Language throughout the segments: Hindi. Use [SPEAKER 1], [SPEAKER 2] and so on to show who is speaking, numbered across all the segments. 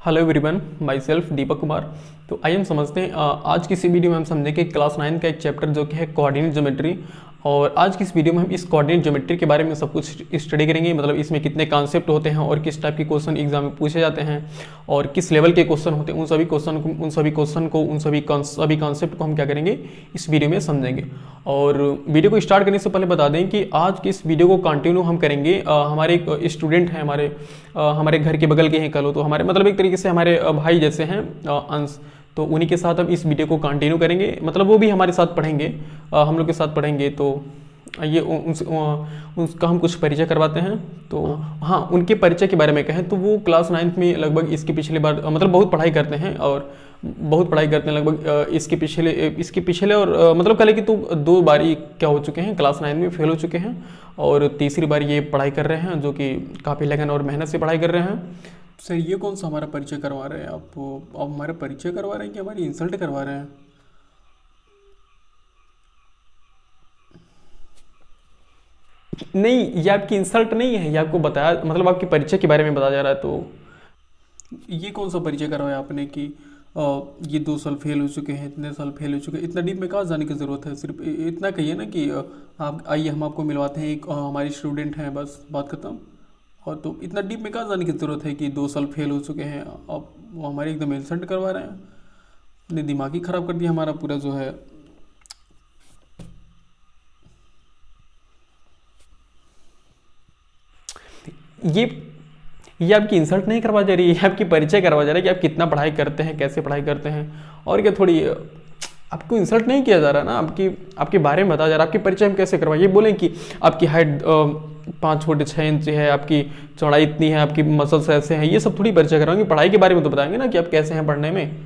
[SPEAKER 1] Hello everyone, my self Deepak Kumar. तो आइए हम समझते हैं आज की इस वीडियो में हम समझेंगे क्लास 9 का एक चैप्टर जो कि है कोऑर्डिनेट ज्योमेट्री। और आज की इस वीडियो में हम इस कोऑर्डिनेट ज्योमेट्री के बारे में सब कुछ स्टडी करेंगे। मतलब इसमें कितने कॉन्सेप्ट होते हैं और किस टाइप के क्वेश्चन एग्जाम में पूछे जाते हैं और किस लेवल के क्वेश्चन होते हैं, उन सभी कॉन्सेप्ट को हम क्या करेंगे इस वीडियो में समझेंगे। और वीडियो को स्टार्ट करने से पहले बता दें कि आज की इस वीडियो को कंटिन्यू हम करेंगे। हमारे एक स्टूडेंट हैं, हमारे घर के बगल के हैं, कलो तो हमारे मतलब एक तरीके से हमारे भाई जैसे हैं अंश, तो उन्हीं के साथ हम इस वीडियो को कंटिन्यू करेंगे। मतलब वो भी हमारे साथ पढ़ेंगे, हम लोग के साथ पढ़ेंगे। तो ये उनका हम कुछ परिचय करवाते हैं। तो हाँ, उनके परिचय के बारे में कहें तो वो क्लास 9 में लगभग इसके पिछले बार मतलब बहुत पढ़ाई करते हैं लगभग इसके पिछले और मतलब कल की तो 2 बार ही क्या हो चुके हैं, क्लास 9 में फेल हो चुके हैं और तीसरी बार ये पढ़ाई कर रहे हैं, जो कि काफ़ी लगन और मेहनत से पढ़ाई कर रहे हैं। सर ये कौन सा हमारा परिचय करवा रहे हैं आप हमारा परिचय करवा रहे हैं कि हमारी इंसल्ट करवा रहे हैं? नहीं, ये आपकी इंसल्ट नहीं है, ये आपको बताया, मतलब आपके परिचय के बारे में बताया जा रहा है। तो ये कौन सा परिचय करवाया आपने कि ये 2 साल फेल हो चुके हैं, इतने साल फेल हो चुके हैं? इतना डीप में कहाँ जाने की ज़रूरत है? सिर्फ इतना कहिए ना कि आप आइए हम आपको मिलवाते हैं, एक हमारी स्टूडेंट हैं, बस बात खत्म। और तो इतना डीप में कहाँ जाने की ज़रूरत है कि 2 साल फेल हो चुके हैं, अब वो हमारी एकदम इंसल्ट करवा रहे हैं। ने दिमाग ही ख़राब कर दिया हमारा पूरा जो है। ये आपकी इंसल्ट नहीं करवा जा रही है, आपकी परिचय करवा जा रहा है कि आप कितना पढ़ाई करते हैं, कैसे पढ़ाई करते हैं। और क्या थोड़ी आपको इंसल्ट नहीं किया जा रहा ना, आपके बारे में बताया जा रहा है। आपकी परिचय हम कैसे करवाए? ये बोलें कि आपकी हाइट 5 फुट 6 इंच है, आपकी चौड़ाई इतनी है, आपकी मसल्स ऐसे हैं, ये सब थोड़ी परिचय करवाएंगे। पढ़ाई के बारे में तो बताएंगे ना कि आप कैसे हैं पढ़ने में।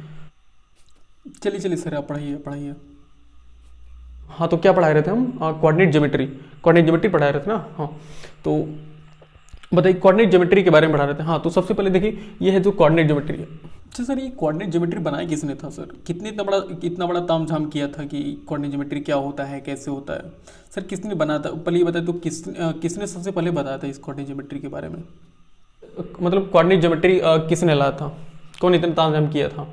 [SPEAKER 1] चलिए सर, आप पढ़ाइए। हाँ, तो क्या पढ़ा रहे थे हम? कोऑर्डिनेट ज्योमेट्री पढ़ा रहे थे ना। हाँ, तो बताइए, कोऑर्डिनेट ज्योमेट्री के बारे में पढ़ा रहे थे। हाँ, तो सबसे पहले देखिए, ये है जो कोऑर्डिनेट ज्योमेट्री है। अच्छा सर, ये कोऑर्डिनेट ज्योमेट्री बनाया किसने था सर? कितना बड़ा तामझाम किया था कि कोऑर्डिनेट ज्योमेट्री क्या होता है, कैसे होता है? सर किसने बनाया था पहले ये बताए तो? किसने सबसे पहले बताया था इस कोऑर्डिनेट ज्योमेट्री के बारे में? मतलब कोऑर्डिनेट ज्योमेट्री किसने लाया था, कौन इतना तामझाम किया था?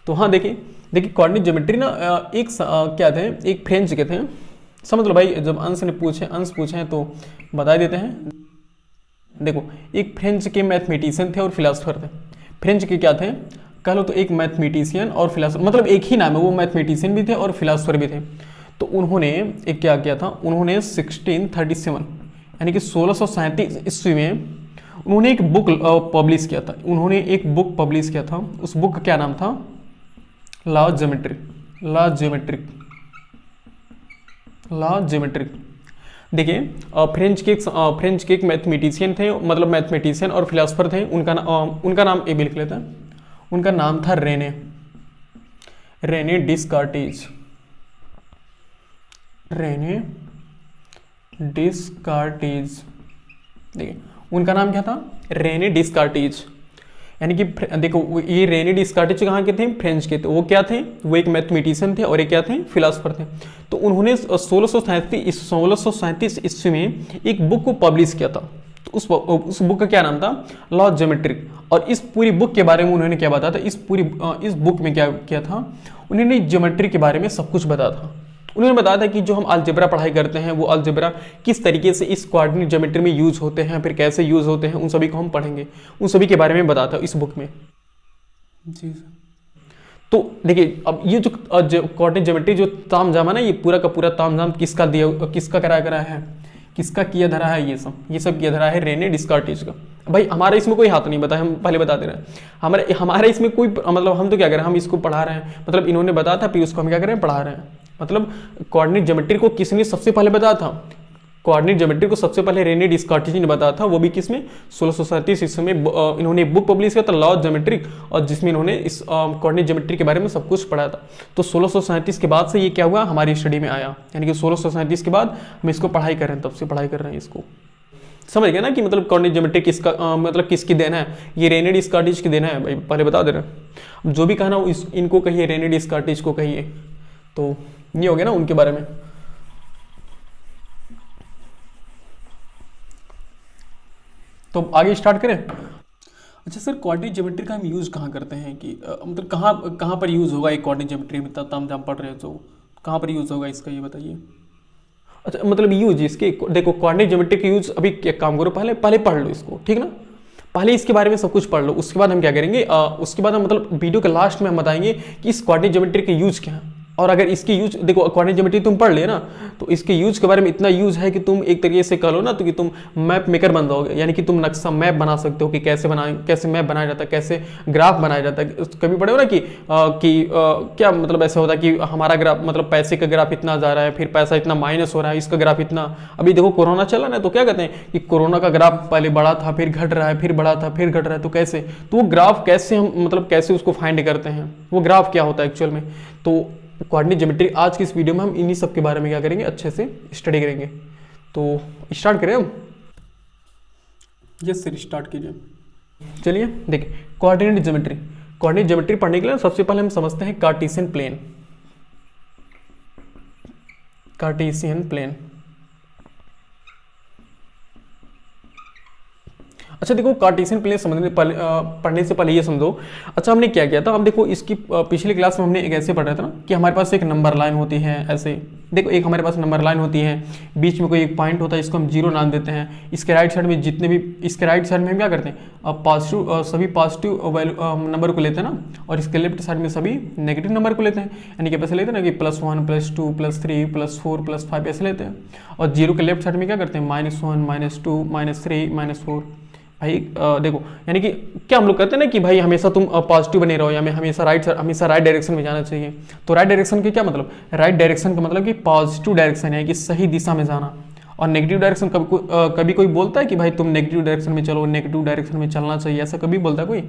[SPEAKER 1] तो हाँ, देखिए कोऑर्डिनेट ज्योमेट्री ना क्या थे, एक फ्रेंच के थे। समझ लो भाई, जब अंश पूछे हैं तो बता देते हैं। देखो, एक फ्रेंच के मैथमेटिशियन थे और फिलासफर थे। फ्रेंच के क्या थे, कह लो तो एक मैथमेटिशियन और फिलासफर, मतलब एक ही नाम है, वो मैथमेटिशियन भी थे और फिलासफर भी थे। तो उन्होंने एक क्या किया था, उन्होंने 1637 यानी कि 1637 ईस्वी में उन्होंने एक बुक पब्लिश किया था। उस बुक का क्या नाम था? Law geometric. देखिए, फ्रेंच के एक मैथमेटिशियन थे, मतलब मैथमेटिशियन और फिलासफर थे। उनका नाम ये भी लिख लेते हैं। उनका नाम था रेने डिस्कार्टेज। देखिए, उनका नाम क्या था? रेने डिस्कार्टेज। यानी कि देखो, ये रेने डिस्कार्टेज कहाँ के थे? फ्रेंच के थे। वो क्या थे? वो एक मैथमेटिशियन थे और एक क्या थे? फिलासफर थे। तो उन्होंने 1637 ईस्वी में एक बुक को पब्लिश किया था। तो उस बुक का क्या नाम था? Law geometric. और इस पूरी बुक के बारे में उन्होंने क्या बताया था? इस बुक में क्या किया था? उन्होंने ज्योमेट्री के बारे में सब कुछ बताया था। उन्होंने बताया था कि जो हम अलजेब्रा पढ़ाई करते हैं, वो अलजेब्रा किस तरीके से इस कोऑर्डिनेट ज्योमेट्री में यूज होते हैं, फिर कैसे यूज होते हैं, उन सभी को हम पढ़ेंगे। उन सभी के बारे में बताता है इस बुक में। जी सर। तो देखिए, अब ये जो कोऑर्डिनेट ज्योमेट्री जो तामझाम है ना, ये पूरा का पूरा तामझाम किसका करा है, किसका किया धरा है? ये सब किया धरा है रेने डिस्कार्टेज का। भाई हमारा इसमें कोई हाथ नहीं, बताया, हम पहले बता दे रहे हैं। हमारे इसमें कोई मतलब हम तो क्या कर रहे हैं, हम इसको पढ़ा रहे हैं। मतलब इन्होंने बताया था, फिर उसको हम क्या कर रहे हैं, पढ़ा रहे हैं। मतलब कोऑर्डिनेट ज्योमेट्री को किसने सबसे पहले बताया था? कोऑर्डिनेट ज्योमेट्री को सबसे पहले रेने डिस्कार्टेज ने बताया था। वो भी किसमें? 1637 ईस्वी में इन्होंने एक बुक पब्लिश किया था, लॉ ज्योमेट्रिक, और जिसमें इन्होंने इस कोऑर्डिनेट ज्योमेट्री के बारे में सब कुछ पढ़ा था। तो 1637 के बाद से ये क्या हुआ, हमारी स्टडी में आया। यानी कि 1637 के बाद हम इसको पढ़ाई कर रहे हैं, तब से पढ़ाई कर रहे हैं इसको। समझ गए ना कि मतलब कोऑर्डिनेट ज्योमेट्री किसका मतलब किसकी देन है? ये रेने डिस्कार्टेज की देन है भाई, पहले बता दे रहे हैं। जो भी कहना इनको कहिए, रेने डिस्कार्टेज को कहिए। तो ये हो गया ना उनके बारे में। तो आगे स्टार्ट करें। अच्छा सर, कोऑर्डिनेट ज्योमेट्री का हम यूज़ कहाँ करते हैं कि मतलब कहाँ कहाँ पर यूज़ होगा एक कोऑर्डिनेट ज्योमेट्री में, इतना ताम झाम पढ़ रहे हो तो कहाँ पर यूज़ होगा इसका, ये बताइए। अच्छा मतलब यूज इसके, देखो कोऑर्डिनेट ज्योमेट्री का यूज अभी एक काम करो, पहले पहले पढ़ लो इसको, ठीक ना। पहले इसके बारे में सब कुछ पढ़ लो, उसके बाद हम क्या करेंगे, उसके बाद हम मतलब वीडियो के लास्ट में हम बताएंगे कि इस कोऑर्डिनेट ज्योमेट्री के यूज क्या है। और अगर इसके यूज, देखो कोऑर्डिनेट ज्योमेट्री तुम पढ़ ले ना, तो इसके यूज के बारे में इतना यूज है कि तुम एक तरीके से कह लो ना, तो कि तुम मैप मेकर बन जाओगे, यानी कि तुम नक्शा मैप बना सकते हो कि कैसे मैप बनाया जाता है, कैसे ग्राफ बनाया जाता है। कभी पढ़े हो ना कि क्या मतलब ऐसा होता है कि हमारा ग्राफ मतलब पैसे का ग्राफ इतना जा रहा है, फिर पैसा इतना माइनस हो रहा है, इसका ग्राफ इतना। अभी देखो कोरोना चला ना, तो क्या कहते हैं कि कोरोना का ग्राफ पहले बढ़ा था, फिर घट रहा है, फिर बढ़ा था, फिर घट रहा है, तो कैसे, तो वो ग्राफ कैसे हम मतलब कैसे उसको फाइंड करते हैं, वो ग्राफ क्या होता है एक्चुअल में। तो कोऑर्डिनेट ज्योमेट्री आज की इस वीडियो में हम इन्हीं सब के बारे में क्या करेंगे, अच्छे से स्टडी करेंगे। तो स्टार्ट करें हम। यस सर, स्टार्ट कीजिए। चलिए देखिए, कोऑर्डिनेट ज्योमेट्री पढ़ने के लिए सबसे पहले हम समझते हैं कार्टेशियन प्लेन। अच्छा देखो, कार्टेशियन प्लेन पढ़ने से पहले ये समझो। अच्छा हमने क्या किया था, हम देखो इसकी पिछली क्लास में हमने एक ऐसे पढ़ा था ना कि हमारे पास एक नंबर लाइन होती है, ऐसे देखो एक हमारे पास नंबर लाइन होती है, बीच में कोई एक पॉइंट होता है, इसको हम जीरो नाम देते हैं। इसके राइट साइड में जितने भी, इसके राइट साइड में हम क्या करते हैं, सभी पॉजिटिव वैल्यू नंबर को लेते हैं ना, और इसके लेफ्ट साइड में सभी नेगेटिव नंबर को लेते हैं, यानी कि ऐसे लेते हैं ना कि +1 +2 +3 +4 +5 ऐसे लेते हैं। और जीरो के लेफ्ट साइड में क्या करते हैं, -1 -2 -3 -4। भाई देखो, यानी कि क्या हम लोग कहते हैं ना कि भाई हमेशा तुम पॉजिटिव बने रहो, या हमेशा राइट डायरेक्शन में जाना चाहिए। तो राइट डायरेक्शन के क्या मतलब, राइट डायरेक्शन का मतलब कि पॉजिटिव डायरेक्शन है कि सही दिशा में जाना। और नेगेटिव डायरेक्शन कभी कोई बोलता है कि भाई तुम नेगेटिव डायरेक्शन में चलो, नेगेटिव डायरेक्शन में चलना चाहिए, ऐसा कभी बोलता है कोई,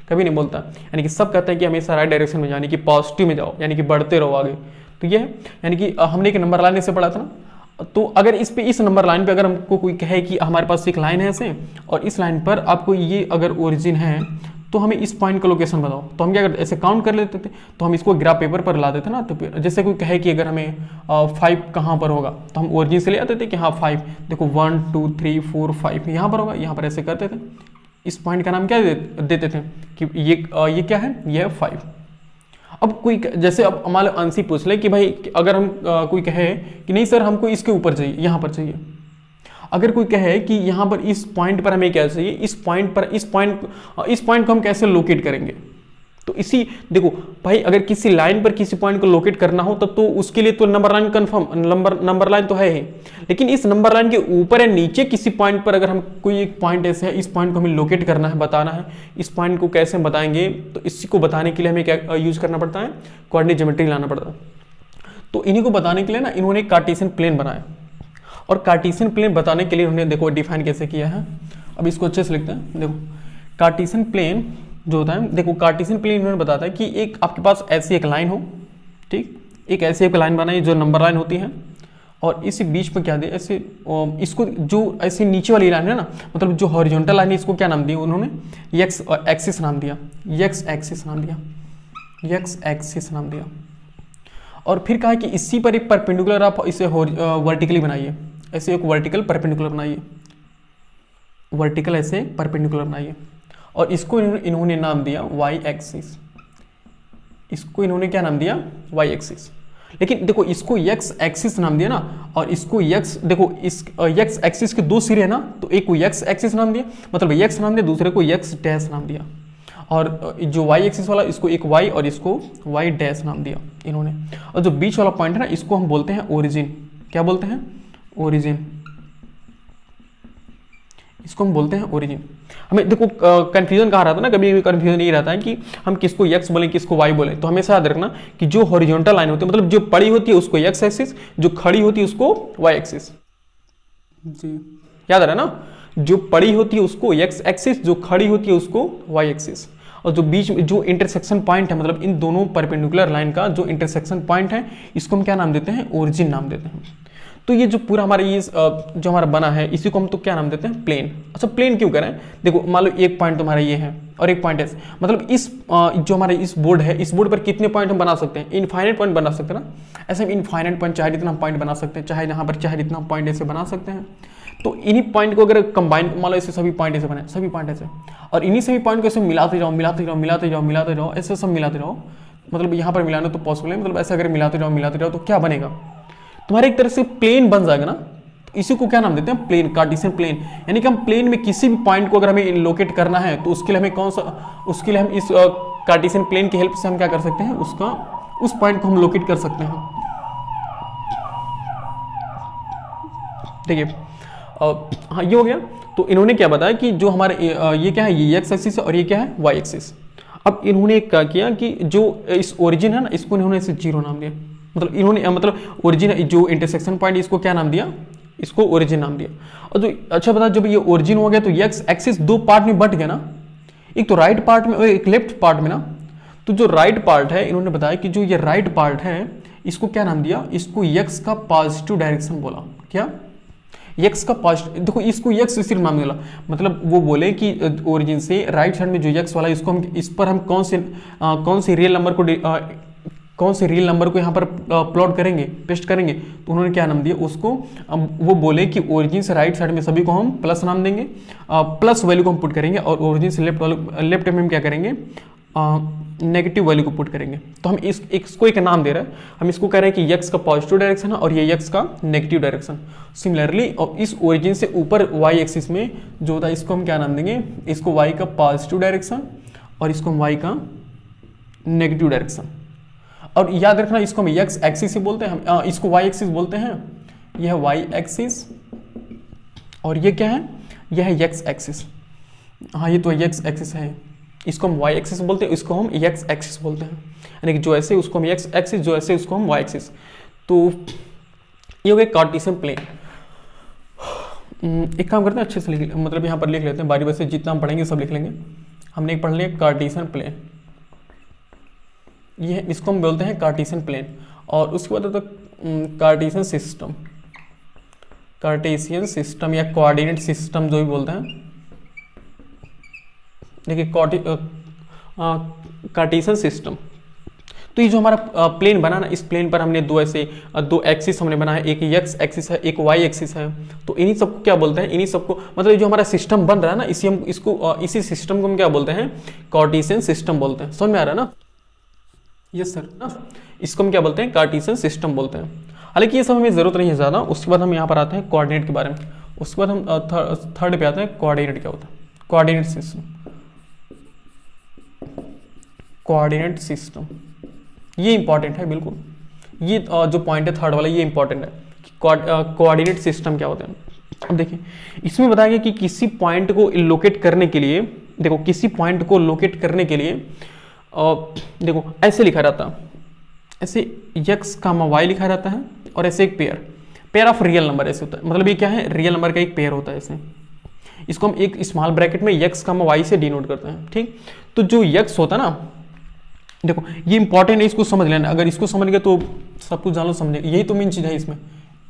[SPEAKER 1] कभी नहीं बोलता। यानी कि सब कहते हैं कि हमेशा राइट डायरेक्शन में यानी कि पॉजिटिव में जाओ, यानी कि बढ़ते रहो आगे। तो ये है, यानी कि हमने एक नंबर लाइन से पढ़ा था ना, तो अगर इस नंबर लाइन पे अगर हमको कोई कहे कि हमारे पास एक लाइन है ऐसे, और इस लाइन पर आपको ये अगर ओरिजिन है, तो हमें इस पॉइंट का लोकेशन बताओ, तो हम क्या करते, ऐसे काउंट कर लेते थे। तो हम इसको ग्राफ पेपर पर ला देते ना, तो जैसे कोई कहे कि अगर हमें 5 कहाँ पर होगा, तो हम ओरिजिन से ले आते थे कि हाँ 5, देखो 1 2 3 4 5 यहाँ पर होगा, यहाँ पर ऐसे करते थे। इस पॉइंट का नाम क्या देते थे कि ये क्या है, ये है 5। अब कोई जैसे, अब हमारे अंशी पूछ ले कि भाई अगर हम कोई कहे कि नहीं सर हमको इसके ऊपर चाहिए, यहाँ पर चाहिए। अगर कोई कहे कि यहाँ पर इस पॉइंट पर हमें क्या चाहिए, इस पॉइंट को हम कैसे लोकेट करेंगे। तो इसी देखो भाई, अगर किसी लाइन पर किसी पॉइंट को लोकेट करना हो तब तो उसके लिए तो number line confirm, number line तो है ही, लेकिन इस नंबर लाइन के ऊपर या नीचे किसी पॉइंट पर अगर हम कोई एक पॉइंट ऐसे है, इस पॉइंट को हमें लोकेट करना है, बताना है, इस पॉइंट को कैसे बताएंगे, तो इसी को बताने के लिए हमें क्या यूज करना पड़ता है, कोऑर्डिनेट ज्योमेट्री लाना पड़ता है। तो इन्हीं को बताने के लिए ना इन्होंने कार्टेशियन प्लेन बनाया, और कार्टेशियन प्लेन बताने के लिए उन्होंने देखो डिफाइन कैसे किया है। अब इसको अच्छे से लिखते हैं। देखो कार्टेशियन प्लेन जो होता है, देखो कार्टेशियन प्लेन इन्होंने बताता है कि एक आपके पास ऐसी एक लाइन हो, ठीक, एक ऐसी एक लाइन बनाई जो नंबर लाइन होती है, और इसी बीच में क्या दे, ऐसे इसको जो ऐसे नीचे वाली लाइन है ना, मतलब जो हॉरिजॉन्टल लाइन है, इसको क्या नाम दिया उन्होंने, एक्स एक्सिस नाम दिया, एक्स एक्सिस नाम दिया। और फिर कहा कि इसी पर एक परपेंडिकुलर आप इसे वर्टिकली बनाइए, ऐसे एक वर्टिकल परपेंडिकुलर बनाइए, और इसको इन्होंने नाम दिया वाई एक्सिस। इसको इन्होंने क्या नाम दिया, वाई एक्सिस। लेकिन देखो इसको एक्स एक्सिस नाम दिया ना, और इसको एक्स, देखो इस एक्स एक्सिस के दो सिरे है ना, तो एक को एक्स एक्सिस नाम दिया, मतलब एक्स नाम दिया, दूसरे को एक्स डैश नाम दिया, और जो वाई एक्सिस वाला इसको एक वाई और इसको वाई डैश नाम दिया इन्होंने। और जो बीच वाला पॉइंट है ना, इसको हम बोलते हैं ओरिजिन। क्या बोलते हैं, ओरिजिन। इसको हम बोलते हैं ओरिजिन। हमें देखो कंफ्यूजन कहाँ रहता है ना, कभी भी कंफ्यूजन ये रहता है कि हम किसको एक्स बोलें किसको वाई बोलें। तो हमेशा याद रखना कि जो हॉरिजॉन्टल लाइन होती है, मतलब जो पड़ी होती है उसको एक्स एक्सिस, जो खड़ी होती है उसको वाई एक्सिस। जी याद रहा ना, जो पड़ी होती है उसको एक्स एक्सिस, जो खड़ी होती है उसको वाई एक्सिस। और जो बीच में जो इंटरसेक्शन पॉइंट है, मतलब इन दोनों परपेंडिकुलर लाइन का जो इंटरसेक्शन पॉइंट है, इसको हम क्या नाम देते हैं, ओरिजिन नाम देते हैं। तो ये जो पूरा हमारा ये जो हमारा बना है, इसी को हम तो क्या नाम देते हैं, प्लेन। अच्छा प्लेन क्यों करें, देखो मान लो एक पॉइंट तुम्हारा ये है और एक पॉइंट है, मतलब इस जो हमारा इस बोर्ड है, इस बोर्ड पर कितने पॉइंट हम बना सकते हैं, इनफाइनाइट पॉइंट बना सकते हैं ना। ऐसे हम इनफाइनाइट पॉइंट चाहे जितना पॉइंट बना सकते हैं, चाहे यहाँ पर चाहे जितना पॉइंट ऐसे बना सकते हैं। तो इन्हीं पॉइंट को अगर कंबाइन, मान लो ऐसे सभी पॉइंट ऐसे बने, सभी पॉइंट ऐसे, और इन्हीं सभी पॉइंट को ऐसे मिलाते जाओ मिलाते जाओ मिलाते जाओ मिलाते जाओ, ऐसे सब मिलाते जाओ, मतलब यहाँ पर मिलाना तो पॉसिबल है, मतलब ऐसे अगर मिलाते जाओ तो क्या बनेगा, तुम्हारे एक तरह से प्लेन बन जाएगा ना। तो इसी को क्या नाम देते हैं, प्लेन, कार्टेशियन प्लेन। यानी कि हम प्लेन में किसी भी पॉइंट को अगर हमें लोकेट करना है तो उसके लिए हमें कौन सा, उसके लिए हम इस कार्टेशियन प्लेन की हेल्प से हम क्या कर सकते हैं, उसका उस पॉइंट को हम लोकेट कर सकते हैं। देखिए हाँ ये हो गया। तो इन्होंने क्या बताया कि जो हमारे ये क्या है, ये एक्स एक्सिस है और ये क्या है, वाई एक्सिस। अब इन्होंने क्या किया कि जो इस ओरिजिन है ना, इसको इन्होंने इसे जीरो नाम दिया, मतलब इन्होंने मतलब ओरिजिन जो इंटरसेक्शन पॉइंट, इसको क्या नाम दिया, इसको ओरिजिन नाम दिया। और जो अच्छा बता, जब ये ओरिजिन हो गया तो एक्स एक्सिस दो पार्ट में बट गया ना, एक तो राइट पार्ट में और एक लेफ्ट पार्ट में ना। तो जो राइट पार्ट है, इन्होंने बताया कि जो ये राइट पार्ट है इसको क्या नाम दिया, इसको एक्स का पॉजिटिव डायरेक्शन बोला। क्या, एक्स का पॉजिटिव, देखो इसको एक्स सिर्फ नाम मिला, मतलब वो बोले कि ओरिजिन से राइट साइड में जो एक्स वाला, इसको हम इस पर हम कौन से रियल नंबर को कौन से रियल नंबर को यहाँ पर प्लॉट करेंगे, पेस्ट करेंगे। तो उन्होंने क्या नाम दिया उसको, वो बोले कि ओरिजिन से राइट साइड में सभी को हम प्लस नाम देंगे, प्लस वैल्यू को हम पुट करेंगे, और ओरिजिन से लेफ्ट में हम क्या करेंगे, नेगेटिव वैल्यू को पुट करेंगे। तो हम इसको एक नाम दे रहे हैं, हम इसको कह रहे हैं कि एक्स का पॉजिटिव डायरेक्शन है और ये एक्स का नेगेटिव डायरेक्शन। सिमिलरली और इस ओरिजिन से ऊपर वाई एक्सिस में जो होता है, इसको हम क्या नाम देंगे, इसको वाई का पॉजिटिव डायरेक्शन और इसको हम वाई का नेगेटिव डायरेक्शन। और याद रखना इसको हम एक्स एक्सिस ही बोलते हैं, हम इसको वाई एक्सिस बोलते हैं, यह है वाई एक्सिस और ये क्या है, यह है एक्स एक्सिस। हाँ ये तो एक्स एक्सिस है, इसको हम वाई एक्सिस बोलते हैं, इसको हम एक्स एक्सिस बोलते हैं, यानी कि जो ऐसे उसको हम एक्स एक्सिस, जो ऐसे उसको हम वाई एक्सिस। तो ये हो गया कार्टेशियन प्लेन। एक काम करते हैं अच्छे से लिख, मतलब यहाँ पर लिख लेते हैं, बारी बारी से जितना हम पढ़ेंगे सब लिख लेंगे। हमने एक पढ़ लिया कार्टेशियन प्लेन, ये इसको हम बोलते हैं कार्टेशियन प्लेन। और उसके बाद तो कार्टेशियन सिस्टम, कार्टेशियन सिस्टम या कोऑर्डिनेट सिस्टम जो भी बोलते हैं। देखिए कार्टेशियन सिस्टम, तो ये जो हमारा प्लेन बना ना, इस प्लेन पर हमने दो एक्सिस हमने बनाया, एक एक्स एक्सिस है, एक वाई एक्सिस है। तो इन्हीं सबको क्या बोलते हैं, इन्हीं सबको मतलब जो हमारा सिस्टम बन रहा है ना, इसी सिस्टम को हम क्या बोलते हैं, कार्टेशियन सिस्टम बोलते हैं। समझ में आ रहा है ना? यस सर ना, इसको हम क्या बोलते हैं, कार्टेशियन सिस्टम बोलते हैं। हालांकि ये सब हमें जरूरत नहीं है ज़्यादा। उसके बाद हम यहाँ पर आते हैं कोऑर्डिनेट के बारे में। उसके बाद हम थर्ड पे आते हैं, कोऑर्डिनेट क्या होता है, कोऑर्डिनेट सिस्टम। कोऑर्डिनेट सिस्टम ये इंपॉर्टेंट है बिल्कुल, ये जो पॉइंट है थर्ड वाला ये इंपॉर्टेंट है कि कोऑर्डिनेट सिस्टम क्या होते हैं। अब देखिए इसमें बताया गया कि किसी पॉइंट को लोकेट करने के लिए, देखो किसी पॉइंट को लोकेट करने के लिए देखो ऐसे लिखा रहता है, ऐसे x कामा y लिखा रहता है और ऐसे एक पेयर ऑफ रियल नंबर ऐसे होता है। मतलब ये क्या है, रियल नंबर का एक पेयर होता है ऐसे। इसको हम एक स्मॉल ब्रैकेट में x कामा y से डिनोट करते हैं, ठीक। तो जो x होता है ना, देखो ये इंपॉर्टेंट है, इसको समझ लेना। अगर इसको समझ गए तो सब कुछ जान लो, समझे। यही तो मेन चीज है इसमें,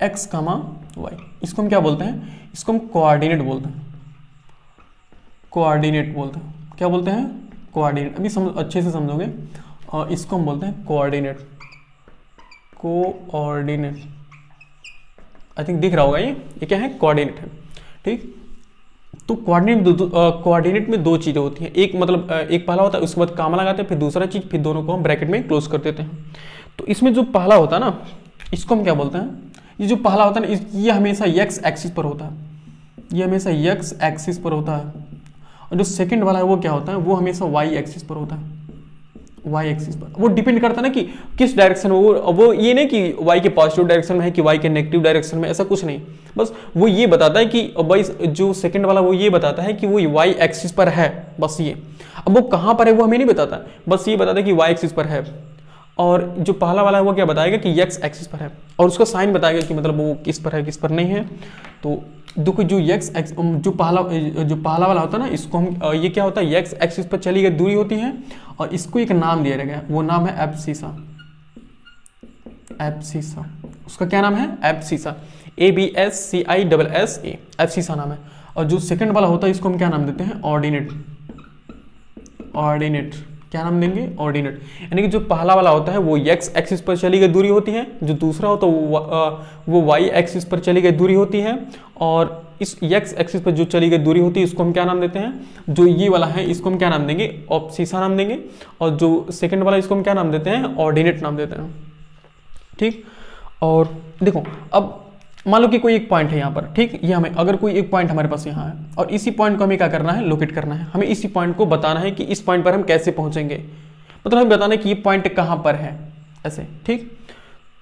[SPEAKER 1] x कामा y। इसको हम क्या बोलते हैं, इसको हम कोऑर्डिनेट बोलते हैं, कोऑर्डिनेट बोलते हैं। क्या बोलते हैं, कोऑर्डिनेट। अभी अच्छे से समझोगे। और इसको हम बोलते हैं कोऑर्डिनेट, कोऑर्डिनेट। आई थिंक दिख रहा होगा ये क्या है, कोऑर्डिनेट है, ठीक। तो कोऑर्डिनेट में दो चीज़ें होती हैं, एक मतलब एक पहला होता है, उसके बाद कामा लगाते हैं, फिर दूसरा चीज़, फिर दोनों को हम ब्रैकेट में क्लोज कर देते हैं। तो इसमें जो पहला होता है ना, इसको हम क्या बोलते हैं, ये जो पहला होता है ना, ये हमेशा एक्स एक्सिस पर होता है, ये हमेशा एक्स एक्सिस पर होता है। और जो सेकंड वाला है वो क्या होता है, वो हमेशा वाई एक्सिस पर होता है, वाई एक्सिस पर। वो डिपेंड करता है ना कि किस डायरेक्शन में वो ये नहीं कि वाई के पॉजिटिव डायरेक्शन में है कि वाई के नेगेटिव डायरेक्शन में, ऐसा कुछ नहीं। बस वो ये बताता है कि वाई, जो सेकंड वाला वो ये बताता है कि वो वाई एक्सिस पर है, बस ये। अब वो कहाँ पर है वो हमें नहीं बताता, बस ये बताता है कि वाई एक्सिस पर है। और जो पहला वाला है वो क्या बताएगा कि एक्स एक्सिस पर है, और उसका साइन बताएगा कि मतलब वो किस पर है किस पर नहीं है। तो देखो जो जो पहला वाला होता है ना, इसको हम ये क्या होता है, एक्स एक्सिस पर चली गई दूरी होती है, और इसको एक नाम दिया गया, वो नाम है एब्सिसा। एब्सिसा, उसका क्या नाम है, एब्सिसा, ABSCISSA, एब्सिसा नाम है। और जो सेकंड वाला होता है इसको हम क्या नाम देते हैं, ऑर्डिनेट। ऑर्डिनेट क्या नाम देंगे, ऑर्डिनेट। यानी कि जो पहला वाला होता है वो एक्स एक्सिस पर चली गई दूरी होती है, जो दूसरा होता है वो वाई एक्सिस पर चली गई दूरी होती है, और इस एक्स एक्सिस पर जो चली गई दूरी होती है इसको हम क्या नाम देते हैं, जो ये वाला है इसको हम क्या नाम देंगे, ऑब्सिसा नाम देंगे, और जो सेकंड वाला इसको हम क्या नाम देते हैं, ऑर्डिनेट नाम देते हैं। ठीक, और देखो अब मान लो कि कोई एक पॉइंट है यहाँ पर, ठीक, ये हमें अगर कोई एक पॉइंट हमारे पास यहाँ है और इसी पॉइंट को हमें क्या करना है, लोकेट करना है। हमें इसी पॉइंट को बताना है कि इस पॉइंट पर हम कैसे पहुंचेंगे, मतलब हमें बताना है कि ये पॉइंट कहाँ पर है, ऐसे। ठीक,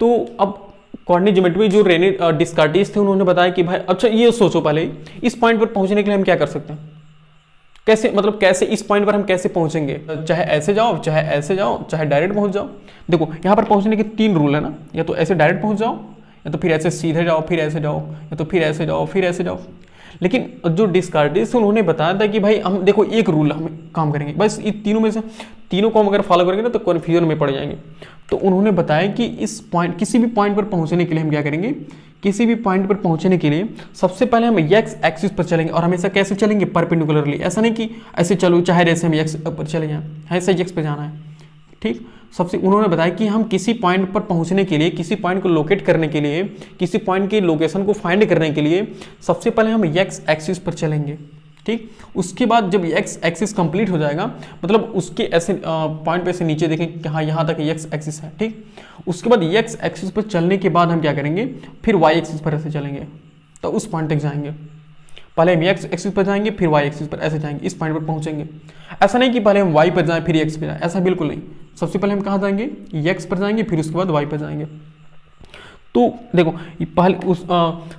[SPEAKER 1] तो अब कोऑर्डिनेट ज्योमेट्री में जो रेने डिस्कार्टिस थे उन्होंने बताया कि भाई अच्छा ये सोचो पहले इस पॉइंट पर पहुंचने के लिए हम क्या कर सकते हैं, कैसे, मतलब कैसे इस पॉइंट पर हम कैसे पहुंचेंगे, चाहे ऐसे जाओ, चाहे ऐसे जाओ, चाहे डायरेक्ट पहुंच जाओ। देखो यहाँ पर पहुंचने के 3 रूल है ना, या तो ऐसे डायरेक्ट पहुंच जाओ, या तो फिर ऐसे सीधे जाओ, फिर ऐसे जाओ, या तो फिर ऐसे जाओ, फिर ऐसे जाओ। लेकिन जो डिस्कार्टिस उन्होंने बताया था कि भाई हम देखो एक रूल हम काम करेंगे, बस इन तीनों में से तीनों को हम अगर फॉलो करेंगे ना तो कन्फ्यूजन में पड़ जाएंगे। तो उन्होंने बताया कि इस पॉइंट, किसी भी पॉइंट पर पहुंचने के लिए हम क्या करेंगे, किसी भी पॉइंट पर पहुंचने के लिए सबसे पहले हम एक्स एक्सिस पर चलेंगे, और हमेशा कैसे चलेंगे, परपेंडिकुलरली। ऐसा नहीं कि ऐसे चलो चाहे जैसे हम एक्स पर चले जाएं, ऐसे एक्स पर जाना है। ठीक, सबसे उन्होंने बताया कि हम किसी पॉइंट पर पहुंचने के लिए, किसी पॉइंट को लोकेट करने के लिए, किसी पॉइंट की लोकेशन को फाइंड करने के लिए सबसे पहले हम एक्स एक्सिस पर चलेंगे। ठीक, उसके बाद जब एक्स एक्सिस कंप्लीट हो जाएगा, मतलब उसके ऐसे पॉइंट पे से नीचे देखें कि हाँ यहाँ तक एक्स एक्सिस है। ठीक, उसके बाद एक्स एक्सिस पर चलने के बाद हम क्या करेंगे, फिर वाई एक्सिस पर ऐसे चलेंगे, तो उस पॉइंट तक जाएंगे। पहले हम एक्स एक्सिस पर जाएंगे, फिर वाई एक्सिस पर ऐसे जाएंगे, इस पॉइंट पर पहुंचेंगे। ऐसा नहीं कि पहले हम वाई पर जाएं फिर एक्स पर जाएं, ऐसा बिल्कुल नहीं। सबसे पहले हम कहाँ जाएंगे, एक्स पर जाएंगे, फिर उसके बाद वाई पर जाएंगे। तो देखो पहले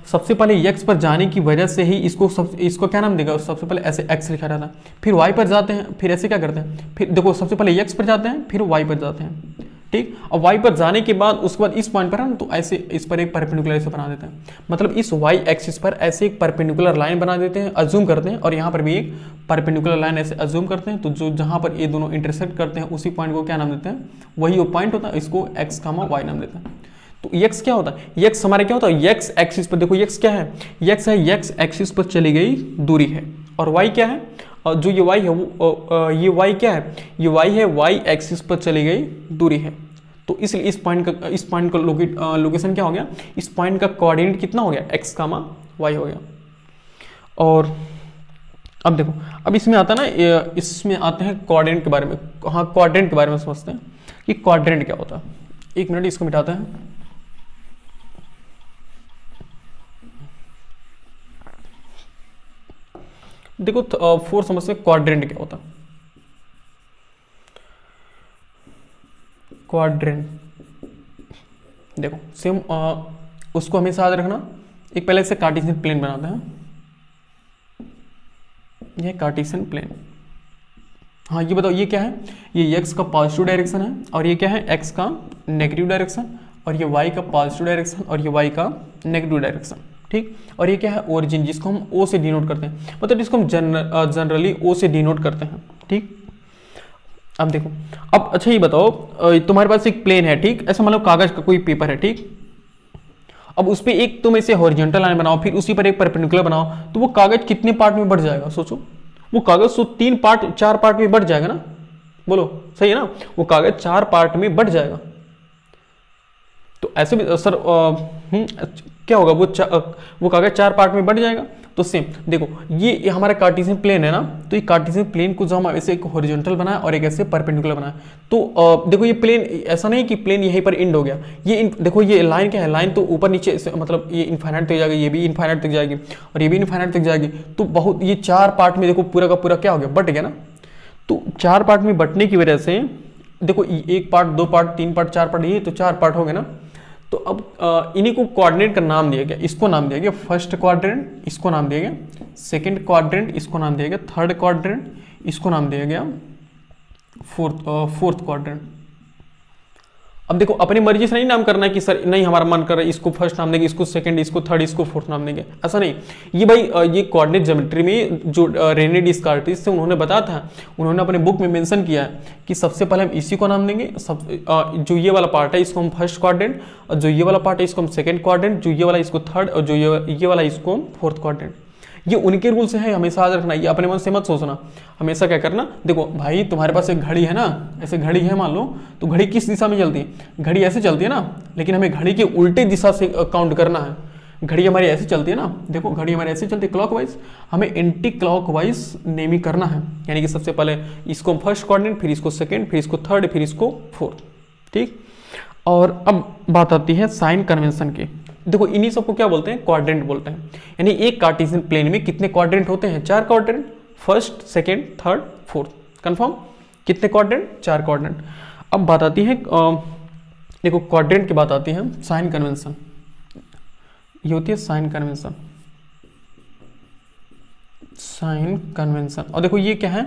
[SPEAKER 1] सबसे पहले एक्स पर जाने की वजह से ही इसको क्या नाम देगा, सबसे पहले ऐसे एक्स लिखा रहता है, फिर वाई पर जाते हैं, फिर ऐसे क्या करते हैं, फिर देखो सबसे पहले एक्स पर जाते हैं, फिर वाई पर जाते हैं। ठीक, और वाई पर जाने के बाद उसके बाद इस पॉइंट पर है ना, तो ऐसे इस पर एक परपेंडिकुलर ऐसे बना देते हैं, मतलब इस वाई एक्सिस पर ऐसे एक परपेंडिकुलर लाइन बना देते हैं, अज्यूम करते हैं, और यहाँ पर भी एक परपेंडिकुलर लाइन ऐसे अज्यूम करते हैं। तो जो जहाँ पर ये दोनों इंटरसेक्ट करते हैं उसी पॉइंट को क्या नाम देते हैं, वही वो पॉइंट होता है, इसको एक्स कामा वाई नाम देते हैं। तो एक्स क्या होता है, एक्स हमारा क्या होता है, एक्स एक्सिस पर, देखो एक्स क्या है, एक्स है एक्स एक्सिस पर चली गई दूरी है, और वाई क्या है, जो ये वाई है वो ये वाई क्या है, ये वाई है वाई एक्सिस पर चली गई दूरी है। तो इसलिए इस पॉइंट का लोकेशन क्या हो गया, इस पॉइंट का कोऑर्डिनेट कितना हो गया, एक्स कामा वाई हो गया। और अब देखो अब इसमें आता है ना, इसमें आते हैं कोऑर्डिनेट के बारे में। हाँ, कोऑर्डिनेट के बारे में समझते हैं कि कोऑर्डिनेट क्या होता है। एक मिनट इसको मिटाते हैं। देखो फोर समझते हैं क्वाड्रेंट क्या होता है। क्वाड्रेंट देखो सेम उसको हमेशा याद रखना। एक पहले से कार्टेशियन प्लेन बनाते हैं, ये कार्टेशियन प्लेन। हाँ ये बताओ ये क्या है, ये एक्स का पॉजिटिव डायरेक्शन है, और ये क्या है एक्स का नेगेटिव डायरेक्शन, और ये वाई का पॉजिटिव डायरेक्शन, और ये वाई का नेगेटिव डायरेक्शन। ठीक, और ये क्या है ओरिजिन, जिसको हम ओ से डिनोट करते हैं, मतलब इसको हम जनरली ओ से डिनोट करते हैं। ठीक, अब देखो अब अच्छा ये बताओ तुम्हारे पास एक प्लेन है, ठीक, ऐसा मतलब कागज का कोई पेपर है, ठीक, अब उस पर एक तुम ऐसे हॉरिजॉन्टल लाइन बनाओ, फिर उसी पर एक परपेंडिकुलर बनाओ, तो वो कागज कितने पार्ट में बढ़ जाएगा सोचो। वो कागज तो 3 पार्ट 4 पार्ट में बढ़ जाएगा ना, बोलो सही है ना, वो कागज 4 पार्ट में बढ़ जाएगा। तो ऐसे भी सर क्या होगा, वो कागज 4 पार्ट में बढ़ जाएगा। तो सेम देखो ये हमारा कार्टेशियन प्लेन है ना, तो ये कार्टेशियन प्लेन को जो हम ऐसे एक हॉरिजॉन्टल बनाए और एक ऐसे परपेंडिकुलर बनाए, तो देखो ये प्लेन ऐसा नहीं कि प्लेन यहीं पर एंड हो गया, ये देखो ये लाइन क्या है, लाइन तो ऊपर नीचे मतलब ये इनफाइनाइट तक जाएगी, ये भी इनफाइनाइट तक जाएगी, और ये भी इनफाइनाइट तक जाएगी। तो बहुत ये 4 पार्ट में देखो पूरा का पूरा क्या हो गया, बट गया ना। तो 4 पार्ट में बटने की वजह से देखो 1 पार्ट 2 पार्ट 3 पार्ट 4 पार्ट, ये तो 4 पार्ट हो गए ना। तो अब इन्हीं को कोऑर्डिनेट का नाम दिया गया, इसको नाम दिया गया फर्स्ट क्वाड्रेंट, इसको नाम दिया गया सेकंड क्वाड्रेंट, इसको नाम दिया गया थर्ड क्वाड्रेंट, इसको नाम दिया गया फोर्थ क्वाड्रेंट। अब देखो अपनी मर्जी से नहीं नाम करना है कि सर नहीं हमारा मन कर रहा है इसको फर्स्ट नाम देंगे, इसको सेकंड, इसको थर्ड, इसको फोर्थ नाम देंगे, ऐसा नहीं। ये भाई ये कोऑर्डिनेट ज्योमेट्री में जो रेने डिस्कार्टिस थे उन्होंने बताया था, उन्होंने अपने बुक में मेंशन किया है कि सबसे पहले हम इसी को नाम देंगे, जो ये वाला पार्ट है इसको हम फर्स्ट क्वाड्रेंट, और जो ये वाला पार्ट है इसको हम सेकंड क्वाड्रेंट, जो ये वाला इसको थर्ड, और जो ये वाला इसको हम फोर्थ क्वाड्रेंट। ये उनके रूल्स हैं, हमेशा याद रखना, ये अपने मन से मत सोचना, हमेशा क्या करना। देखो भाई तुम्हारे पास एक घड़ी है ना, ऐसे घड़ी है मान लो, तो घड़ी किस दिशा में चलती है, घड़ी ऐसे चलती है ना, लेकिन हमें घड़ी के उल्टे दिशा से काउंट करना है। घड़ी हमारी ऐसे चलती है ना, देखो घड़ी हमारी ऐसे चलती है क्लॉकवाइज, हमें एंटी क्लॉकवाइज नेमिंग करना है। यानी कि सबसे पहले इसको फर्स्ट कोऑर्डिनेट, फिर इसको सेकंड, फिर इसको थर्ड, फिर इसको फोर्थ। ठीक, और अब बात आती है साइन कन्वेंशन की। देखो इन्हीं सबको क्या बोलते हैं, क्वाड्रेंट बोलते हैं। यानी एक कार्टेशियन प्लेन में कितने क्वाड्रेंट होते हैं, 4 quadrant, first, second, third, fourth. Confirm, कितने क्वाड्रेंट, 4 क्वाड्रेंट। अब बात आती है देखो क्वाड्रेंट की बात आती है साइन कन्वेंशन। ये होती है साइन कन्वेंशन, साइन कन्वेंशन। और देखो ये क्या है,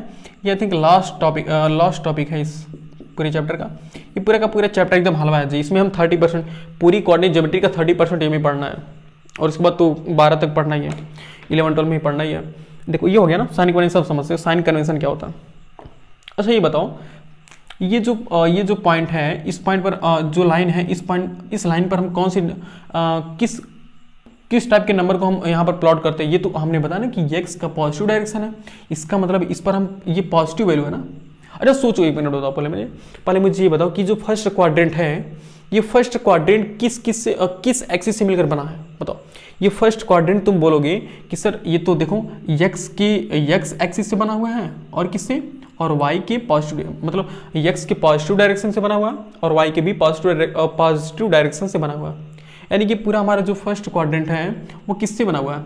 [SPEAKER 1] ये आई थिंक लास्ट टॉपिक है इस पूरे चैप्टर का। ये पूरा का पूरा चैप्टर एकदम हलवा है जी। इसमें हम 30% पूरी कोऑर्डिनेट ज्योमेट्री का 30% में पढ़ना है, और उसके बाद तो 12 तक पढ़ना ही है, 11-12 में ही पढ़ना ही है। देखो ये हो गया ना साइन कन्वेंशन, सब समझते हैं साइन कन्वेंशन क्या होता है। अच्छा ये बताओ, ये जो पॉइंट है, इस पॉइंट पर जो लाइन है, इस लाइन पर हम कौन सी किस टाइप के नंबर को हम यहाँ पर प्लॉट करते हैं। ये तो हमने बताया ना कि x का पॉजिटिव डायरेक्शन है, इसका मतलब इस पर हम, ये पॉजिटिव वैल्यू है ना। अच्छा सोचो, एक मिनट बताओ, पहले मुझे ये बताओ कि जो फर्स्ट क्वाड्रेंट है, ये फर्स्ट क्वाड्रेंट किस एक्सिस से मिलकर बना है, बताओ। ये फर्स्ट क्वाड्रेंट तुम बोलोगे कि सर ये तो देखो x एक्सिस से बना हुआ है, और किससे, और y के पॉजिटिव, मतलब x के पॉजिटिव डायरेक्शन से बना हुआ है, और y के भी पॉजिटिव डायरेक्शन से बना हुआ है। यानी कि पूरा हमारा जो फर्स्ट क्वाड्रेंट है वो किससे बना हुआ है,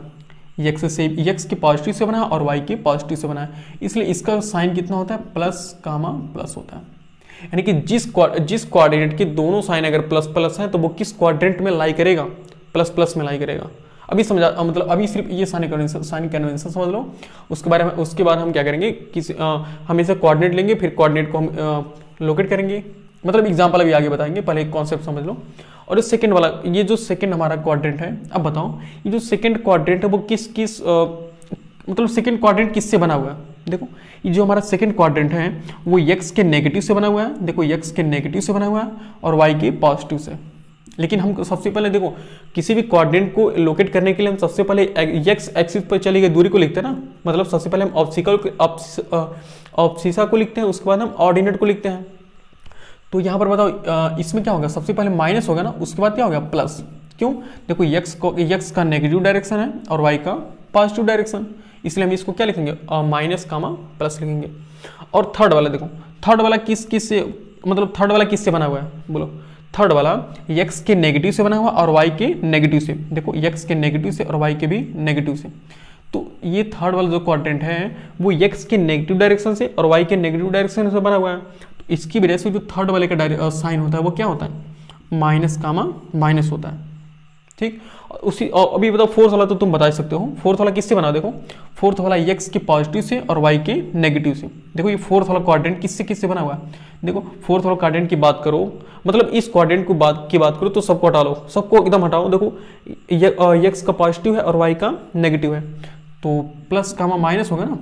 [SPEAKER 1] x के पॉजिटिव से बना है और y के पॉजिटिव से बना है। इसलिए इसका साइन कितना होता है, प्लस कामा प्लस होता है। यानी कि जिस क्वाड्रेंट के दोनों साइन अगर प्लस प्लस है तो वो किस क्वाड्रेंट में लाई करेगा, प्लस प्लस में लाई करेगा। अभी समझा, मतलब अभी सिर्फ ये साइन कन्वेंशन समझ लो। उसके बाद हम क्या करेंगे, हम इसे कोऑर्डिनेट लेंगे, फिर कोऑर्डिनेट को हम लोकेट करेंगे। मतलब एग्जांपल अभी आगे बताएंगे, पहले एक कॉन्सेप्ट समझ लो। और इस सेकंड वाला, ये जो सेकंड हमारा क्वाड्रेंट है, अब बताओ ये जो सेकंड क्वाड्रेंट है वो मतलब सेकंड क्वाड्रेंट किससे बना हुआ है। देखो ये जो हमारा सेकंड क्वाड्रेंट है वो x के नेगेटिव से बना हुआ है। देखो x के नेगेटिव से बना हुआ है और y के पॉजिटिव से। लेकिन हम सबसे पहले देखो किसी भी क्वाड्रेंट को लोकेट करने के लिए हम सबसे पहले x एक्सिस पर चली गई दूरी को लिखते हैं ना। मतलब सबसे पहले हम ऑब्सिसा को लिखते हैं, उसके बाद हम ऑर्डिनेट को लिखते हैं। तो यहाँ पर बताओ इसमें क्या होगा, सबसे पहले माइनस होगा ना, उसके बाद क्या होगा, प्लस। क्यों, देखो x का नेगेटिव डायरेक्शन है और y का पॉजिटिव डायरेक्शन, इसलिए हम इसको क्या लिखेंगे, माइनस कामा प्लस लिखेंगे। और थर्ड वाला देखो, थर्ड वाला थर्ड वाला किससे बना हुआ है, बोलो। थर्ड वाला x के नेगेटिव से बना हुआ और y के नेगेटिव से। देखो x के नेगेटिव से और y के भी नेगेटिव से। तो ये थर्ड वाला जो क्वाड्रेंट है वो x के नेगेटिव डायरेक्शन से और y के नेगेटिव डायरेक्शन से बना हुआ है। तो इसकी वजह से जो थर्ड वाले का साइन होता है वो क्या होता है, माइनस कामा माइनस होता है। ठीक, और अभी बताओ फोर्थ वाला तो तुम बता सकते हो। फोर्थ वाला किससे बना, देखो फोर्थ वाला x के पॉजिटिव से और y के नेगेटिव से। देखो ये फोर्थ वाला क्वाड्रेंट किससे बना हुआ है। देखो फोर्थ वाला क्वाड्रेंट की बात करो, मतलब इस क्वाड्रेंट की बात करो तो सबको हटा लो, सबको एकदम हटाओ। देखो x का पॉजिटिव है और y का नेगेटिव है, तो प्लस कामा माइनस होगा ना।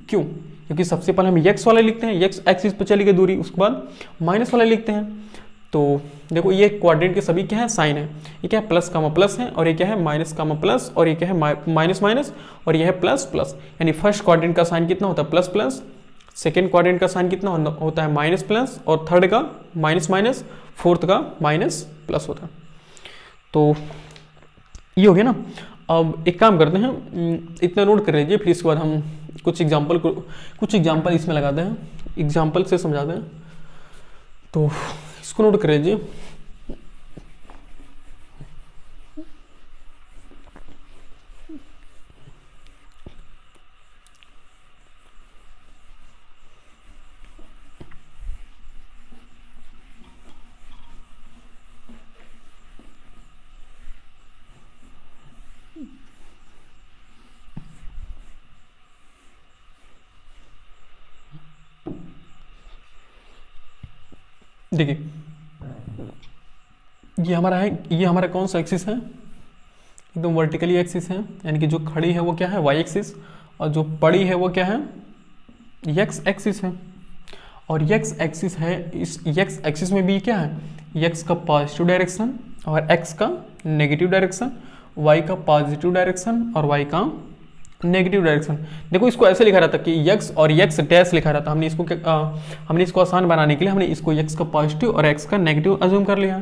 [SPEAKER 1] क्यों, क्योंकि सबसे पहले हम x वाले लिखते हैं, x एक्सिस पर चली गई दूरी, उसके बाद माइनस वाले लिखते हैं। तो देखो ये क्वाड्रेंट के सभी क्या है, साइन है। ये क्या है, प्लस कामा प्लस है, और ये क्या है, माइनस कामा प्लस, और ये क्या है, माइनस माइनस, और ये है प्लस प्लस। यानी फर्स्ट क्वाड्रेंट का साइन कितना होता है, प्लस प्लस। सेकेंड क्वाड्रेंट का साइन कितना होता है, माइनस प्लस, और थर्ड का माइनस माइनस, फोर्थ का माइनस प्लस होता है। तो ये हो गया ना। अब एक काम करते हैं, इतना नोट कर लीजिए, फिर इसके बाद हम कुछ एग्जाम्पल इसमें लगाते हैं, एग्जाम्पल से समझाते हैं। तो इसको नोट कर लीजिए। देखिए ये हमारा कौन सा एक्सिस है, एकदम वर्टिकली एक्सिस है। यानी कि जो खड़ी है वो क्या है, वाई एक्सिस, और जो पड़ी है वो क्या है, एक्स एक्सिस है। और एक्स एक्सिस है, इस एक्स एक्सिस में भी क्या है, एक्स का पॉजिटिव डायरेक्शन और एक्स का नेगेटिव डायरेक्शन, वाई का पॉजिटिव डायरेक्शन और वाई का नेगेटिव डायरेक्शन। देखो इसको ऐसे लिखा रहता कि x और x डैश लिखा रहता। हमने इसको आसान बनाने के लिए हमने इसको x का पॉजिटिव और x का नेगेटिव अज्यूम कर लिया,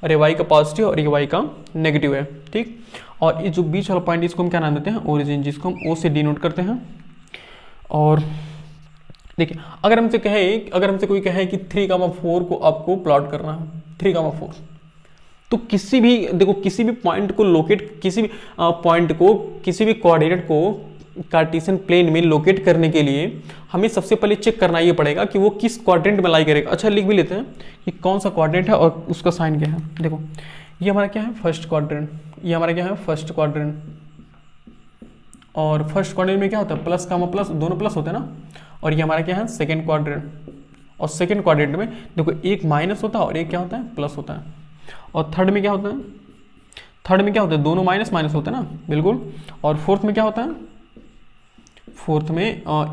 [SPEAKER 1] और ये y का पॉजिटिव और ये y का नेगेटिव है। ठीक, और ये जो बीच वाला पॉइंट इसको हम क्या नाम देते हैं, ओरिजिन, जिसको हम ओ से डिनोट करते हैं। और देखिए अगर हमसे कोई कहे कि 3,4 को आपको प्लॉट करना है, 3,4, तो किसी भी पॉइंट को लोकेट, किसी भी पॉइंट को, किसी भी कोऑर्डिनेट को कार्टेशियन प्लेन में लोकेट करने के लिए हमें सबसे पहले चेक करना ये पड़ेगा कि वो किस क्वाड्रेंट में लाई करेगा। अच्छा लिख भी लेते हैं कि कौन सा क्वाड्रेंट है और उसका साइन क्या है। देखो ये हमारा क्या है, फर्स्ट क्वाड्रेंट, ये हमारा क्या है, फर्स्ट क्वाड्रेंट। और फर्स्ट क्वाड्रेंट में क्या होता है, प्लस कामा प्लस, दोनों प्लस होते हैं ना। और ये हमारा क्या है, सेकेंड क्वाड्रेंट। और सेकेंड क्वाड्रेंट में देखो एक माइनस होता है और एक क्या होता है, प्लस होता है। और थर्ड में क्या होता है, दोनों माइनस माइनस होते हैं ना, बिल्कुल। और फोर्थ में क्या होता है, फोर्थ में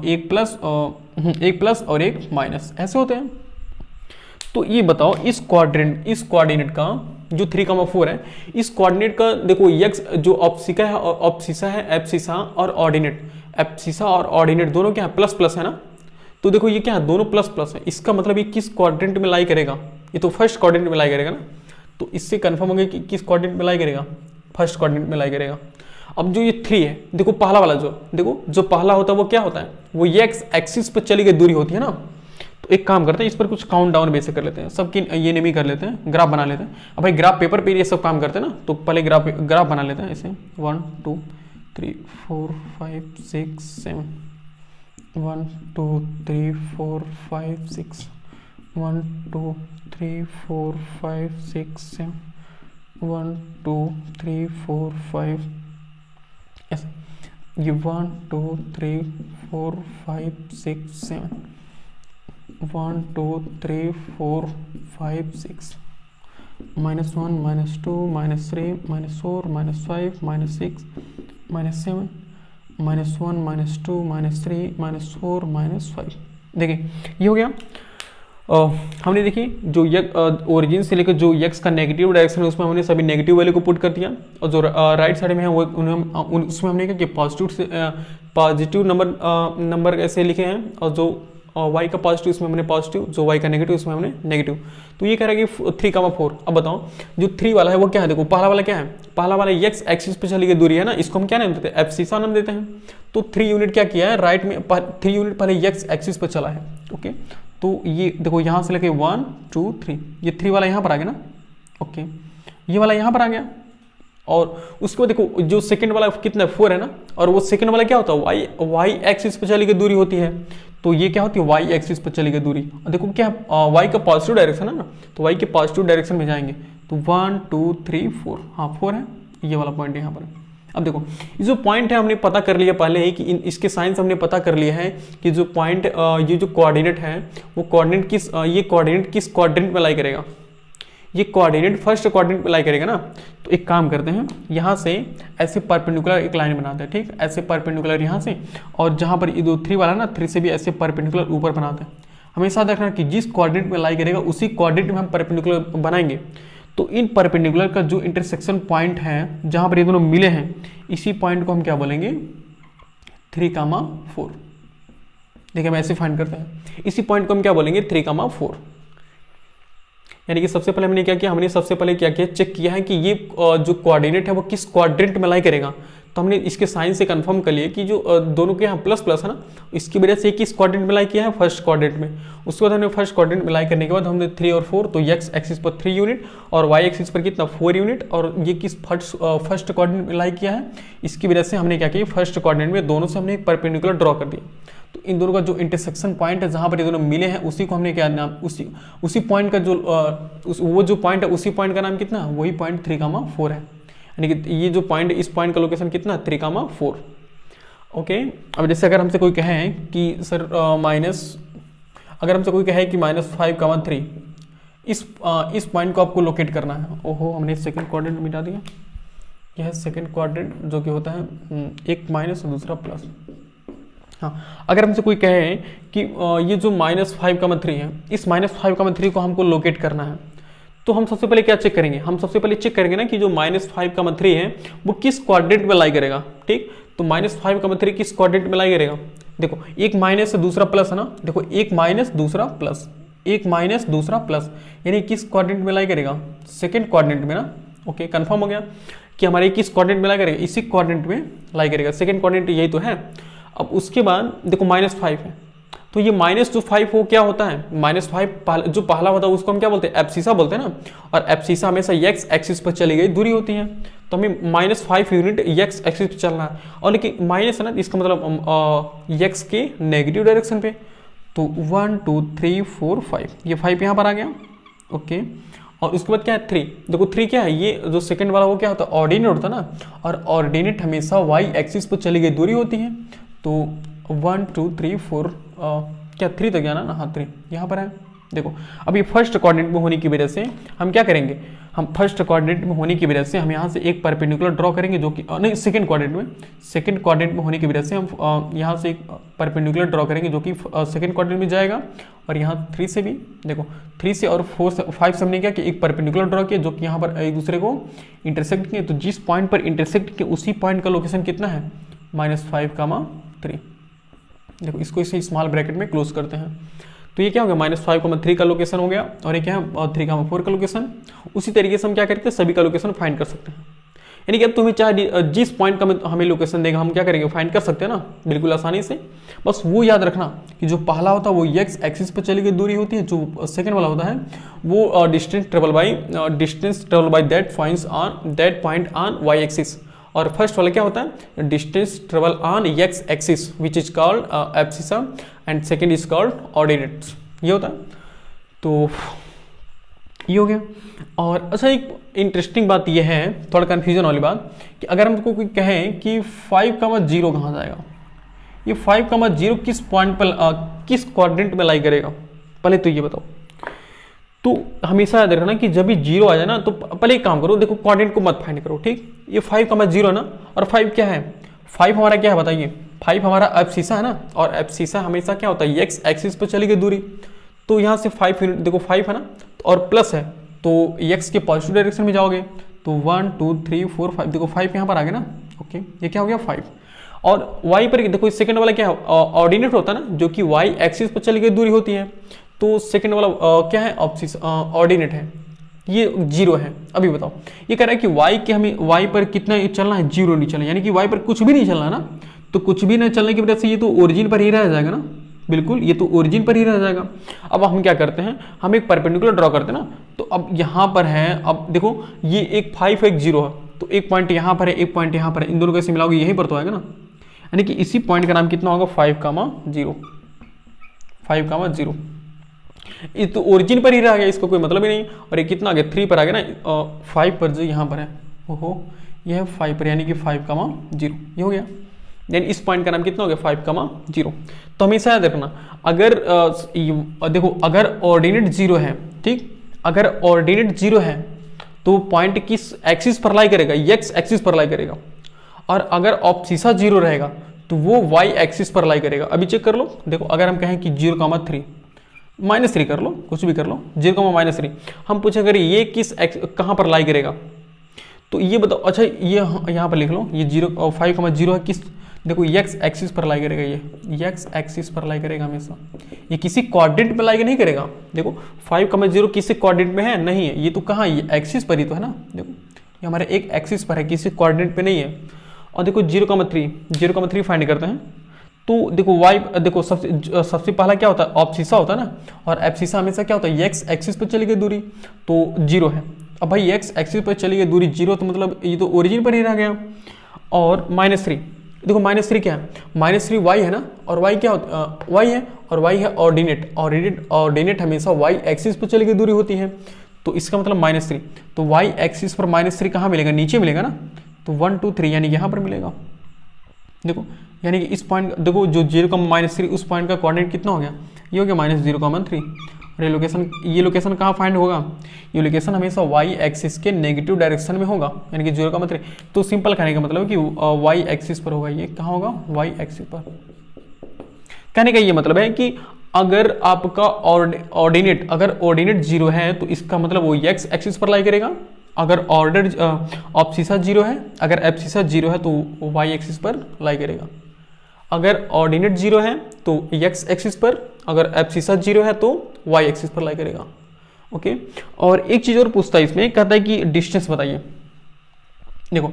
[SPEAKER 1] एक प्लस और एक माइनस, ऐसे होते हैं। तो ये बताओ इस कोऑर्डिनेट का जो 3,4 है, इस कोऑर्डिनेट का देखो x जो ऑब्सिसा है एब्सिसा और ऑर्डिनेट, एब्सिसा और ऑर्डिनेट दोनों क्या है, प्लस प्लस है ना। तो देखो ये क्या है, दोनों प्लस प्लस है। इसका मतलब ये किस क्वाड्रेंट में लाई करेगा, ये तो फर्स्ट क्वाड्रेंट में लाई करेगा ना। तो इससे कंफर्म हो गया कि किस क्वाड्रेंट में लाई करेगा, फर्स्ट क्वाड्रेंट में लाई करेगा। अब जो ये 3 है, देखो पहला वाला जो पहला होता है वो क्या होता है, वो x एक्सिस पर चली गई दूरी होती है ना। तो एक काम करते हैं, इस पर कुछ काउंट डाउन बेसिक कर लेते हैं, सबकी ये नेमी कर लेते हैं, ग्राफ बना लेते हैं। अब भाई ग्राफ पेपर पे ये सब काम करते हैं ना, तो पहले ग्राफ बना लेते हैं ऐसे 1 2 3 4 5 6 7, 1 2 3 4 5 6, 1 2 3 4 5 6 7, 1 2 3 4 5, ऐसे ये 1 2 3 4 5 6 7, 1 2 3 4 5 6, -1 -2 -3 -4 -5 -6 -7, -1 -2 -3 -4 -5। देखिए ये हो गया। हमने देखिए जो ओरिजिन से लेकर जो x का नेगेटिव डायरेक्शन है उसमें हमने सभी नेगेटिव वैल्यू को पुट कर दिया। और जो राइट साइड में है वो उसमें हमने क्या किया, पॉजिटिव नंबर ऐसे लिखे हैं। और जो y का पॉजिटिव उसमें हमने पॉजिटिव, जो y का नेगेटिव उसमें हमने नेगेटिव। तो ये कह रहा है कि 3,4। अब बताओ जो 3 वाला है वो क्या है, देखो पहला वाला क्या है, पहला वाला x एक्सिस पे चली गई दूरी है ना, इसको हम क्या नाम देते हैं, एब्सिसा नाम देते हैं। तो 3 यूनिट क्या किया है, राइट में 3 यूनिट पहले x एक्सिस पे चला है। ओके तो ये देखो यहाँ से लेके 1 2 3, ये 3 वाला यहाँ पर आ गया ना। ओके ये वाला यहाँ पर आ गया। और उसको देखो जो सेकंड वाला कितना 4 है ना, और वो सेकंड वाला क्या होता है, y एक्सिस पे चली गई दूरी होती है। तो ये क्या होती है, y एक्सिस पर चली गई दूरी। और देखो क्या y का पॉजिटिव डायरेक्शन है ना, तो y के पॉजिटिव डायरेक्शन में जाएंगे। तो 1 2 3 4, हाँ 4 है, ये वाला पॉइंट यहाँ पर। अब देखो ये जो पॉइंट है हमने पता कर लिया पहले ही कि इसके साइंस हमने पता कर लिया है कि जो पॉइंट ये जो कोऑर्डिनेट है वो कोऑर्डिनेट किस क्वाड्रेंट में लाई करेगा, ये कोऑर्डिनेट फर्स्ट क्वाड्रेंट में लाई करेगा ना। तो एक काम करते हैं, यहाँ से ऐसे परपेंडिकुलर एक लाइन बनाते हैं, ठीक, ऐसे परपेंडिकुलर यहाँ से। और जहाँ पर ये 3 वाला ना, 3 से भी ऐसे परपेंडिकुलर ऊपर बनाते हैं। हमेशा देखना कि जिस क्वाड्रेंट में लाई करेगा उसी क्वाड्रेंट में हम परपेंडिकुलर बनाएंगे। तो इन परपेंडिकुलर का जो इंटरसेक्शन पॉइंट है जहाँ पर ये दोनों मिले हैं, इसी पॉइंट को हम क्या बोलेंगे, 3,4। देखिए हम ऐसे फाइंड करते हैं, इसी पॉइंट को हम क्या बोलेंगे, 3,4। यानी कि सबसे पहले हमने क्या किया, चेक किया है कि ये जो कोऑर्डिनेट है वो किस क्वाड्रेंट में लाई करेगा। तो हमने इसके साइन से कंफर्म कर लिया कि जो दोनों के यहाँ प्लस प्लस है ना, इसकी वजह से किस क्वाड्रेंट में लाई किया है, फर्स्ट क्वाड्रेंट में। उसके बाद हमने फर्स्ट क्वाड्रेंट में लाई करने के बाद हमने 3 और 4, तो x एक्सिस पर 3 यूनिट और y एक्सिस पर कितना 4 यूनिट, और ये किस फर्स्ट क्वाड्रेंट में लाई किया है, इसकी वजह से हमने क्या किया, फर्स्ट क्वाड्रेंट में दोनों से हमने एक परपेंडिकुलर ड्रॉ कर दिया। तो इन दोनों का जो इंटरसेक्शन पॉइंट है जहाँ पर ये दोनों मिले हैं, उसी को हमने क्या नाम, उसी पॉइंट का वो जो पॉइंट है उसी पॉइंट का नाम कितना, वही पॉइंट 3,4 है। यानी कि ये जो पॉइंट, इस पॉइंट का लोकेशन कितना, 3,4। ओके अब जैसे अगर हमसे कोई कहे कि सर अगर हमसे कोई कहे कि -5,3, इस पॉइंट को आपको लोकेट करना है। ओहो हमने सेकंड क्वाड्रेंट मिटा दिया, यह है सेकंड क्वाड्रेंट जो कि होता है एक माइनस और दूसरा प्लस। हाँ अगर हमसे कोई कहे कि ये जो -5,3 है, इस -5,3 को हमको लोकेट करना है, तो हम सबसे पहले क्या चेक करेंगे, हम सबसे पहले चेक करेंगे ना कि जो -5,3 है वो किस क्वाड्रेंट में लाई करेगा। ठीक, तो -5,3 किस क्वाड्रेंट में लाई करेगा, देखो एक माइनस से दूसरा प्लस है ना, देखो एक माइनस दूसरा प्लस, एक माइनस दूसरा प्लस, यानी किस क्वाड्रेंट में लाई करेगा, सेकेंड क्वाड्रेंट में ना। ओके कंफर्म हो गया। कि हमारे किस क्वाड्रेंट में लाई करेगा, इसी क्वाड्रेंट में लाई करेगा, सेकंड क्वाड्रेंट यही तो है। अब उसके बाद देखो -5 है, तो ये -5 वो क्या होता है, -5 जो पहला होता है उसको हम क्या बोलते हैं, एब्सिसा बोलते हैं ना, और एब्सिसा हमेशा x एक्सिस पर चली गई दूरी होती है, तो हमें -5 यूनिट x एक्सिस पर चलना है, और लेकिन माइनस है ना, इसका मतलब x के नेगेटिव डायरेक्शन पे, तो 1 2 3 4 5, ये 5 यहाँ पर आ गया, ओके। और उसके बाद क्या है 3, देखो 3 क्या है, ये जो सेकंड वाला वो क्या होता है, ऑर्डिनेट होता है ना, और ऑर्डिनेट हमेशा y एक्सिस पर चली गई दूरी होती है, तो 1 2 3 4 क्या 3 तक जाना ना, हाँ 3 यहाँ पर है। देखो अब ये फर्स्ट कोऑर्डिनेट में होने की वजह से हम क्या करेंगे, हम फर्स्ट कोऑर्डिनेट में होने की वजह से हम यहाँ से एक परपेंडिकुलर ड्रॉ करेंगे, जो कि नहीं सेकंड कोऑर्डिनेट में होने की वजह से हम यहाँ से एक परपेंडिकुलर ड्रॉ करेंगे जो कि सेकंड कोऑर्डिनेट में जाएगा, और यहाँ 3 से भी देखो 3 से और 4 से 5 से हमने क्या कि एक परपेंडिकुलर ड्रॉ किया जो कि यहाँ पर एक दूसरे को इंटरसेक्ट किए, तो जिस पॉइंट पर इंटरसेक्ट किए उसी पॉइंट का लोकेशन कितना है, -5, 3। देखो इसको इसे स्मॉल ब्रैकेट में क्लोज करते हैं, तो ये क्या हो गया, -5, 3 का लोकेशन हो गया, और ये क्या है 3, 4 का लोकेशन। उसी तरीके से हम क्या करते हैं, सभी का लोकेशन फाइंड कर सकते हैं, यानी कि अब तुम्हें चाहे जिस पॉइंट का हमें लोकेशन देगा हम क्या करेंगे, फाइंड कर सकते हैं ना बिल्कुल आसानी से। बस वो याद रखना कि जो पहला होता है वो x एक्सिस पर चली गई दूरी होती है, जो सेकंड वाला होता है वो distance travel by that point on y axis, और फर्स्ट वाला क्या होता है, distance travel on x axis which is called abscissa, and second is called ordinates, ये होता है। तो ये हो गया। और अच्छा एक इंटरेस्टिंग बात ये है, थोड़ा कन्फ्यूजन वाली बात, कि अगर हमको कोई कहें कि 5,0 कहाँ जाएगा, ये 5,0 किस पॉइंट पर किस क्वाड्रेंट में लाई करेगा, पहले तो ये बताओ। तो हमेशा याद रखना कि जब भी 0 आ जाए ना, तो पहले एक काम करो, देखो क्वाड्रेंट को मत फाइंड करो, ठीक। ये 5,0 ना, और 5 क्या है, 5 हमारा क्या है बताइए, 5 हमारा एब्सिसा है ना, और एब्सिसा हमेशा क्या होता है, x एक्सिस पर चली गई दूरी, तो यहाँ से 5 यूनिट, देखो 5 है ना, और प्लस है तो x के पॉजिटिव डायरेक्शन में जाओगे, तो 1 2 3 4 5, देखो 5 यहाँ पर आ गया ना, ओके, ये क्या हो गया 5। और y पर देखो सेकंड वाला क्या है, ऑर्डिनेट होता है ना, जो कि y एक्सिस पर चली गई दूरी होती है, तो सेकंड वाला क्या है, ऑर्डिनेट है, ये 0 है। अभी बताओ, ये कह रहा है कि y के हमें y पर कितना चलना है, 0 नहीं चलना, यानी कि y पर कुछ भी नहीं चलना ना, तो कुछ भी नहीं चलने की वजह से ये तो ओरिजिन पर ही रह जाएगा ना, बिल्कुल ये तो ओरिजिन पर ही रह जाएगा। अब हम क्या करते हैं, हम एक परपेंडिकुलर ड्रॉ करते हैं ना, तो अब यहाँ पर है, अब देखो ये एक 5 एक 0 है, तो एक पॉइंट यहाँ पर है, एक पॉइंट यहाँ पर है, इन दोनों को ऐसे मिलाओगे यहीं पर तो आएगा ना, यानी कि इसी पॉइंट का नाम कितना होगा, 5,0, 5,0। ये तो ओरिजिन पर ही रह गया, इसका कोई मतलब ही नहीं। और ये कितना आ गया, 3 पर आ गया ना, 5 पर जो यहाँ पर है, ओहो ये है 5 पर, यानी कि 5,0, ये हो गया। देन इस पॉइंट का नाम कितना हो गया, 5,0। तो हमेशा याद रखना, अगर देखो अगर ऑर्डिनेट 0 है, ठीक, अगर ऑर्डिनेट 0 है तो पॉइंट किस एक्सिस पर लाई करेगा, x एक्सिस पर लाई करेगा, और अगर ऑब्सिसा 0 रहेगा तो वो y एक्सिस पर लाई करेगा। अभी चेक कर लो, देखो अगर हम कहें कि 0,3 -3 कर लो, कुछ भी कर लो, 0,-3, हम पूछे अगर ये किस कहाँ पर लाई करेगा, तो ये बताओ। अच्छा ये यहाँ पर लिख लो, ये 5,0 है, किस, देखो x एक्सिस पर लाई करेगा, ये x एक्सिस पर लाई करेगा हमेशा, ये किसी क्वाड्रेंट पर लाई नहीं करेगा। देखो 5,0 किसी क्वाड्रेंट में है नहीं है, ये तो कहाँ, ये एक्सिस पर ही तो है ना, देखो ये हमारे एक एक्सिस पर है, किसी क्वाड्रेंट पे नहीं है। और देखो 0,3 फाइंड करते हैं, तो देखो y, देखो सबसे पहला क्या होता है, ऑब्सिसा होता है ना, और एब्सिसा हमेशा क्या होता है, x एक्सिस पर चली गई दूरी, तो 0 है। अब भाई x एक्सिस पर चली गई दूरी 0, तो मतलब ये तो ओरिजिन पर ही रह गया। और -3, देखो -3 क्या है, -3 y है ना, और y क्या होता y है, और y है ऑर्डिनेट हमेशा y एक्सिस पर चली गई दूरी होती है, तो इसका मतलब -3, तो y एक्सिस पर -3 कहाँ मिलेगा, नीचे मिलेगा ना, तो 1 2 3 यानी यहाँ पर मिलेगा। देखो यानी कि इस पॉइंट, देखो जो 0,-3 उस पॉइंट का कोऑर्डिनेट कितना हो गया, ये हो गया -0,3। और ये लोकेशन कहाँ फाइंड होगा, ये लोकेशन हमेशा y एक्सिस के नेगेटिव डायरेक्शन में होगा, यानी कि 0,3। तो सिंपल कहने का मतलब है कि y एक्सिस पर होगा, ये कहाँ होगा, y एक्सिस पर। कहने का ये मतलब है कि अगर आपका ऑर्डिनेट 0 है तो इसका मतलब वो x एक्सिस पर लाई करेगा, अगर ऑब्सिसा 0 है, अगर एब्सिसा 0 है तो y एक्सिस पर लाई करेगा, अगर ऑर्डिनेट 0 है तो x एक्सिस पर, अगर एब्सिसा 0 है तो y एक्सिस पर लाई करेगा, ओके। और एक चीज और पूछता है इसमें, कहता है कि डिस्टेंस बताइए, देखो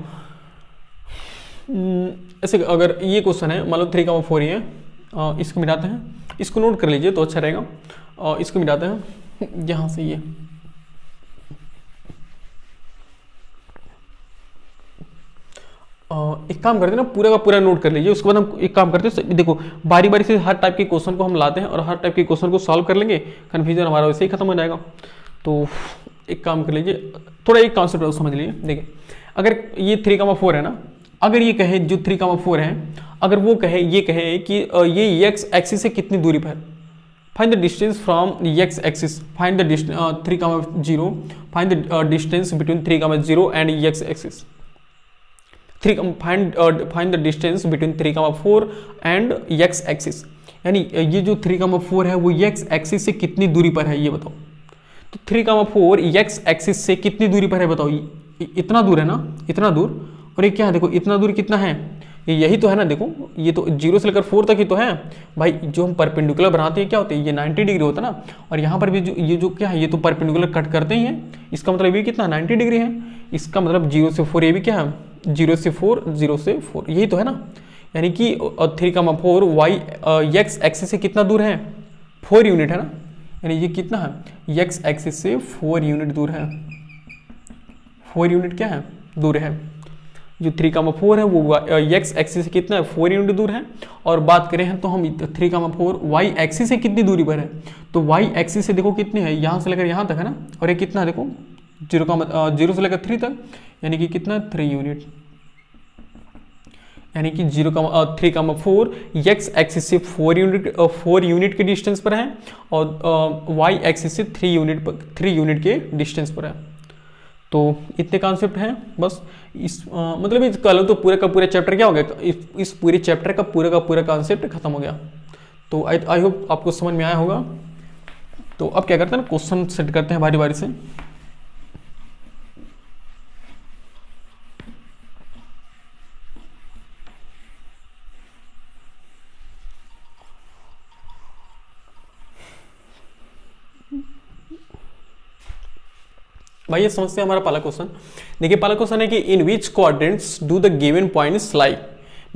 [SPEAKER 1] ऐसे अगर ये क्वेश्चन है, मान लो 3,4 ही है, इसको मिलाते हैं, इसको नोट कर लीजिए तो अच्छा रहेगा। इसको मिलाते हैं यहाँ से ये, एक काम करते हैं ना, पूरा का पूरा नोट कर लीजिए। उसके बाद हम एक काम करते हैं, देखो बारी बारी से हर टाइप के क्वेश्चन को हम लाते हैं और हर टाइप के क्वेश्चन को सॉल्व कर लेंगे, कन्फ्यूजन हमारा वैसे ही खत्म हो जाएगा। तो एक काम कर लीजिए, थोड़ा एक कॉन्सेप्ट समझ लीजिए। देखिए अगर ये 3,4 है ना, अगर ये कहे जो 3,4 है, अगर वो कहे ये कहे कि ये x एक्सिस से कितनी दूरी पर, find the distance from x axis, find the 3,0, find the distance between 3,0 and x axis, find the distance between 3,4 and x axis. यानी ये जो 3,4 है वो x एक्सिस से कितनी दूरी पर है ये बताओ। तो 3,4 x एक्सिस से कितनी दूरी पर है बताओ। इतना दूर है ना, इतना दूर। और ये क्या है, देखो इतना दूर कितना है, यही तो है ना। देखो ये तो 0 से लेकर 4 तक ही तो है भाई। जो हम परपेंडिकुलर बनाते हैं क्या होते हैं, ये 90 डिग्री होता है ना। और यहाँ पर भी ये जो क्या है, ये तो परपेंडिकुलर कट करते ही हैं। इसका मतलब ये कितना 90 डिग्री है। इसका मतलब 0 से 4, ये भी क्या है 0 से 4, 0 से 4, यही तो है ना। यानी कि 3,4 y x एक्सिस से कितना दूर है, 4 यूनिट है ना। यानी ये कितना है, x एक्सिस से 4 यूनिट दूर है। 4 यूनिट क्या है, दूर है। जो 3,4 है वो x एक्सिस से कितना है, 4 यूनिट दूर है। और बात करें हैं तो हम 3,4 y एक्सिस से कितनी दूरी पर है, तो y एक्सिस से देखो कितनी है, यहाँ से लेकर यहाँ तक है ना। और ये कितना है देखो 0 से लेकर 3 तक, यानी कि कितना 3 यूनिट। यानी कि 3,4 x एक्सिस से 4 यूनिट के डिस्टेंस पर है और y एक्सिस से 3 यूनिट के डिस्टेंस पर है। तो इतने कॉन्सेप्ट हैं बस। इस मतलब इस कल तो पूरा का पूरा चैप्टर क्या हो गया, इस पूरे चैप्टर का पूरा कॉन्सेप्ट खत्म हो गया। तो आई होप आपको समझ में आया होगा। तो अब क्या करते हैं ना, क्वेश्चन सेट करते हैं बारी बारी से। भाई ये समझते हैं हमारा पहला क्वेश्चन। देखिए पहला क्वेश्चन है कि in which coordinates do the given points lie.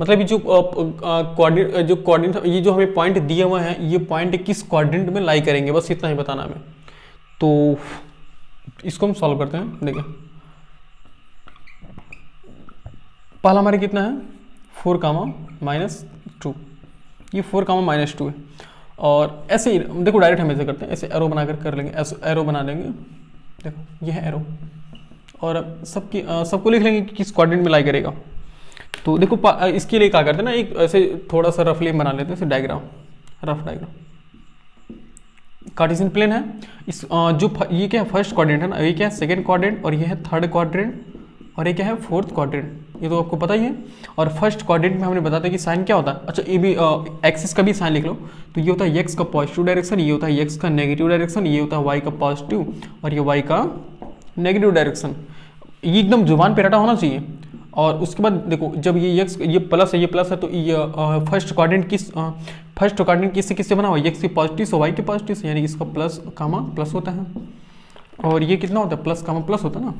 [SPEAKER 1] मतलब ये जो कोऑर्डिनेट ये जो हमें पॉइंट दिए हुए हैं, ये पॉइंट किस कोऑर्डिनेट में लाई करेंगे, बस इतना ही बताना हमें। तो इसको हम सॉल्व करते हैं। देखिए पहला हमारे कितना है 4,-2, ये 4,-2 है। और ऐसे ही देखो डायरेक्ट हम ऐसे करते हैं, ऐसे एरो बनाकर कर लेंगे, ऐसे एरो बना लेंगे। देखो ये है एरो और सबको लिख लेंगे कि किस कोऑर्डिनेट में लाई करेगा। तो देखो इसके लिए क्या करते हैं ना, एक ऐसे थोड़ा सा रफली बना लेते हैं ऐसे diagram, rough diagram. Cartesian plane है इस जो ये क्या है फर्स्ट क्वाड्रेंट है ना, ये क्या है सेकंड क्वाड्रेंट, और ये है थर्ड क्वाड्रेंट, और ये क्या है फोर्थ क्वाड्रेंट। ये तो आपको पता ही है। और फर्स्ट क्वाड्रेंट में हमने बताया कि साइन क्या होता है। अच्छा ये भी एक्सिस का भी साइन लिख लो। तो ये होता है एक्स का पॉजिटिव डायरेक्शन, ये होता है एक्स का नेगेटिव डायरेक्शन, ये होता है वाई का पॉजिटिव और ये वाई का नेगेटिव डायरेक्शन। ये एकदम जुबान पे रटा होना चाहिए। और उसके बाद देखो जब ये एक्स ये प्लस है तो ये फर्स्ट क्वाड्रेंट किससे बना हुआ है, एक्स के पॉजिटिव से वाई के पॉजिटिव से, यानी इसका प्लस कामा प्लस होता है। और ये कितना होता है प्लस कामा प्लस होता है ना,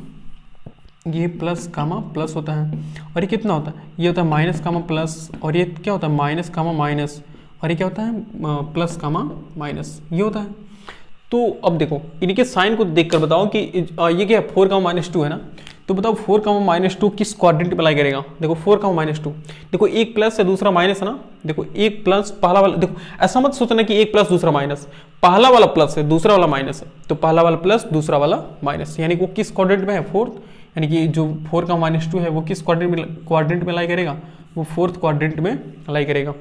[SPEAKER 1] ये प्लस कामा प्लस होता है। और ये कितना होता है, ये होता है माइनस कामा प्लस, और ये क्या होता है माइनस कामा माइनस, और ये क्या होता है प्लस कामा माइनस, ये होता है। तो अब देखो इनके साइन को देखकर बताओ कि ये क्या है 4,-2 है ना। तो बताओ 4,-2 किस क्वाड्रेंट में लाई करेगा। देखो 4,-2, देखो एक प्लस है दूसरा माइनस है ना। देखो एक प्लस पहला वाला, देखो ऐसा मत सोचना कि एक प्लस दूसरा माइनस, पहला वाला प्लस है दूसरा वाला माइनस है, तो पहला वाला प्लस दूसरा वाला माइनस, यानी वो किस क्वाड्रेंट में है फोर्थ। यानी कि जो 4,-2 है वो किस क्वाड्रेंट में लाई करेगा, वो फोर्थ क्वाड्रेंट में लाई करेगा।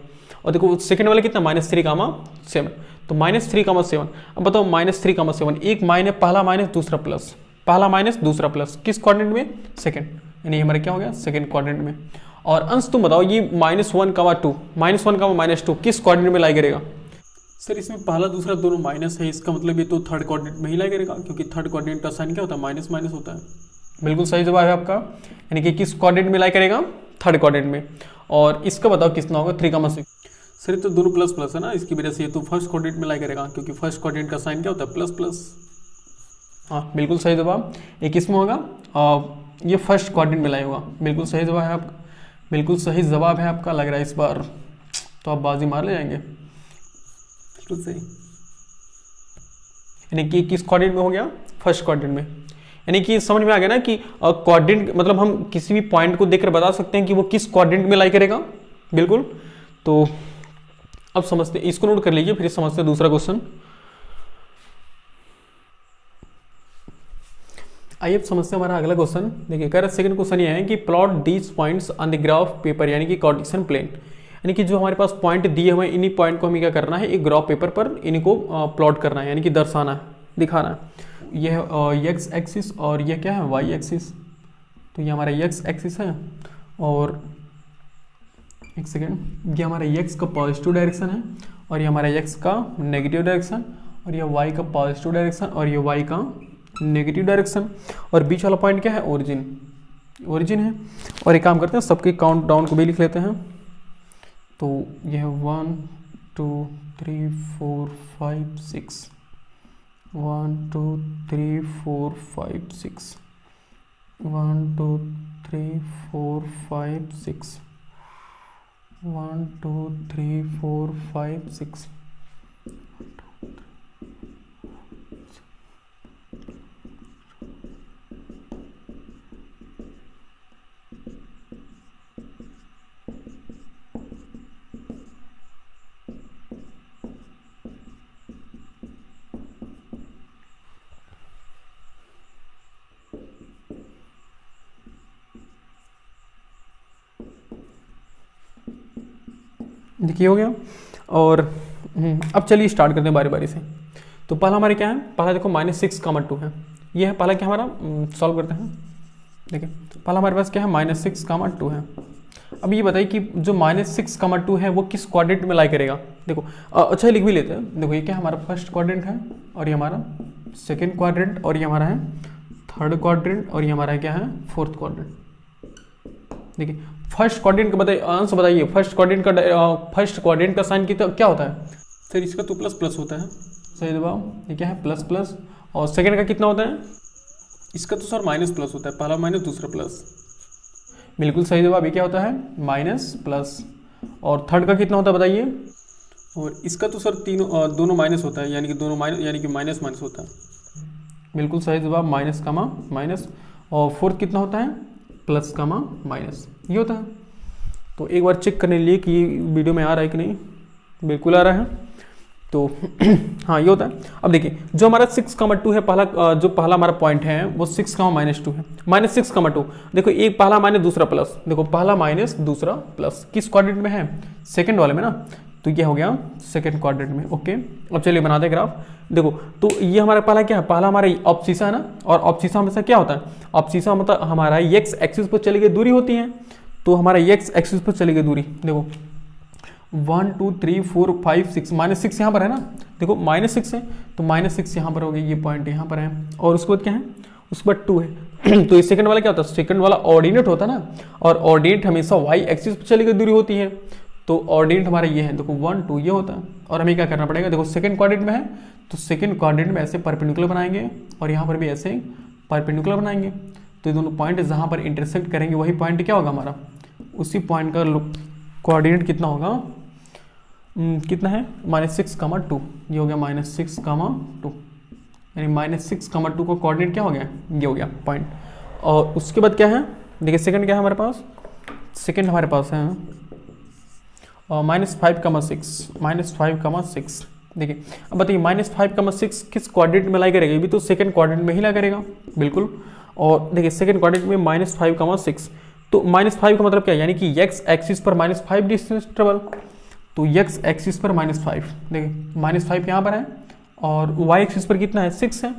[SPEAKER 1] और देखो सेकंड वाला कितना -3,7, तो -3,7। अब बताओ -3,7, एक माइनस पहला माइनस दूसरा प्लस, पहला माइनस दूसरा प्लस, किस क्वाड्रेंट में सेकंड, यानी हमारा क्या हो गया सेकंड क्वाड्रेंट में। और अंश तुम बताओ ये -1,2 किस क्वाड्रेंट में लाई करेगा। सर इसमें पहला दूसरा दोनों माइनस है, इसका मतलब ये तो थर्ड क्वाड्रेंट में ही लाई करेगा, क्योंकि थर्ड क्वाड्रेंट का साइन क्या होता है माइनस माइनस होता है। बिल्कुल सही जवाब है आपका, यानी कि किस क्वाड्रेंट में लाई करेगा थर्ड क्वाड्रेंट में। और इसका बताओ कितना होगा 3,6। सर तो दोनों प्लस प्लस है ना, इसकी वजह से ये तो फर्स्ट क्वाड्रेंट में लाई करेगा, क्योंकि फर्स्ट क्वाड्रेंट का साइन क्या होता है प्लस प्लस। हाँ बिल्कुल सही जवाब। एक इसमें होगा ये फर्स्ट क्वाड्रेंट में लाया होगा। बिल्कुल सही जवाब है आपका, बिल्कुल सही जवाब है आपका। लग रहा है इस बार तो आप बाजी मार ले जाएंगे। बिल्कुल सही, यानी कि किस क्वाड्रेंट में हो गया? फर्स्ट क्वाड्रेंट में। यानी कि समझ में आ गया ना कि क्वाड्रेंट मतलब हम किसी भी पॉइंट को देखकर बता सकते हैं कि वो किस क्वाड्रेंट में लाई करेगा। बिल्कुल, तो अब समझते हैं, इसको नोट कर लीजिए, फिर समझते हैं दूसरा क्वेश्चन। आइए अब समझते हैं हमारा अगला क्वेश्चन। देखिए कह रहा सेकंड क्वेश्चन ये है कि plot these points on the graph paper, यानी कि कार्टेशियन प्लेन। यानी कि जो हमारे पास पॉइंट दिए हुए हैं, इन्हीं पॉइंट को हमें क्या करना है, एक ग्राफ पेपर पर इन्हीं को प्लॉट करना है, यानी कि दर्शाना है, दिखाना है। यह एक्स एक्सिस और यह क्या है, वाई एक्सिस। तो ये हमारा एक्स एक्सिस है और एक सेकेंड, ये हमारा एक्स का पॉजिटिव डायरेक्शन है और ये हमारा एक्स का नेगेटिव डायरेक्शन, और ये वाई का पॉजिटिव डायरेक्शन और ये वाई का नेगेटिव डायरेक्शन, और बीच वाला पॉइंट क्या है, ओरिजिन, ओरिजिन है। और एक काम करते हैं, सबके काउंट डाउन को भी लिख लेते हैं। तो यह 1 2 3 4 5 6, 1 2 3 4 5 6, 1 2 3 4 5 6, 1 2 3 4 5 6। देखिए हो गया। और अब चलिए स्टार्ट करते हैं बारी बारी से। तो पहला हमारे क्या है, पहला देखो -6, 2 है, ये है पहला क्या हमारा, सॉल्व करते हैं। देखिए पहला हमारे पास क्या है, -6, 2 है। अब ये बताइए कि जो -6, 2 है वो किस क्वाड्रेंट में लाई करेगा। देखो अच्छा लिख भी लेते हैं। देखो ये क्या हमारा फर्स्ट क्वाड्रेंट है और ये हमारा सेकेंड क्वाड्रेंट और ये हमारा है थर्ड क्वाड्रेंट और ये हमारा क्या है, फोर्थ क्वाड्रेंट। देखिए फर्स्ट क्वाड्रेंट का बताइए, आंसर बताइए। फर्स्ट क्वाड्रेंट का साइन क्या होता है सर, इसका तो प्लस प्लस होता है। सही जवाब, ये क्या है, प्लस प्लस। और सेकंड का कितना होता है, इसका तो सर माइनस प्लस होता है, पहला माइनस दूसरा प्लस। बिल्कुल सही जवाब, ये क्या होता है, माइनस प्लस। और थर्ड का कितना होता है बताइए। और इसका तो सर दोनों माइनस होता है, यानी कि दोनों माइनस, यानी कि माइनस माइनस होता है। बिल्कुल सही जवाब, माइनस कामा माइनस। और फोर्थ कितना होता है, प्लस कामा माइनस, ये होता है। तो एक बार चेक करने लिए कि वीडियो में आ रहा है कि नहीं। बिल्कुल आ रहा है, तो हाँ ये होता है। अब देखिए जो हमारा 6, 2 है, जो पहला हमारा पॉइंट है वो 6, -2 है। -6, 2 देखो, एक पहला माइनस दूसरा प्लस। देखो पहला माइनस दूसरा प्लस किस क्वाड्रेंट में है, सेकंड वाले में ना। तो ये हो गया सेकंड क्वाड्रेंट में। ओके, अब चलिए बनाते हैं ग्राफ। देखो तो ये हमारा पहला क्या है, पहला हमारा ऑब्सिसा है ना। और ऑब्सिसा हमेशा क्या होता है, ऑब्सिसा मतलब हमारा एक्स एक्सिस पर चली गई दूरी होती है। तो हमारा एक्स एक्सिस पर चली गई दूरी, देखो 1 2 3 4 5 6, -6 यहाँ पर है ना। देखो -6 है तो -6 यहाँ पर हो गई, ये पॉइंट यहाँ पर है। और उसके बाद क्या है, उसके बाद 2 है। तो ये सेकंड वाला क्या होता है, सेकंड वाला ऑर्डिनेट होता है ना। और ऑर्डिनेट हमेशा वाई एक्सिस पर चली गई दूरी होती है। तो ऑर्डिनेट हमारा ये है, देखो 1 2 ये होता है। और हमें क्या करना पड़ेगा, देखो सेकंड क्वाड्रेंट में है तो सेकंड क्वाड्रेंट में ऐसे परपेंडिकुलर बनाएंगे और यहाँ पर भी ऐसे परपेंडिकुलर बनाएंगे। तो ये दोनों पॉइंट जहाँ पर इंटरसेक्ट करेंगे वही पॉइंट क्या होगा हमारा, उसी पॉइंट का कोऑर्डिनेट कितना होगा, कितना है, -6, 2। ये हो गया -6, 2, यानी -6, 2 का कोऑर्डिनेट क्या हो गया, ये हो गया पॉइंट। और उसके बाद क्या है, देखिए सेकंड क्या है हमारे पास, सेकंड हमारे पास है -5, 6। देखिए अब बताइए -5, 6 किस क्वाड्रेंट में लाई करेगा, ये भी तो सेकंड क्वाड्रेंट में ही लाई करेगा। बिल्कुल। और देखिए सेकंड क्वाड्रेंट में -5, 6, तो -5 का मतलब क्या है, यानी कि x एक्सिस पर -5 डिस्टेंस ट्रेवल। तो x एक्सिस पर -5, देखिए -5 यहाँ पर है और y एक्सिस पर कितना है, 6 है।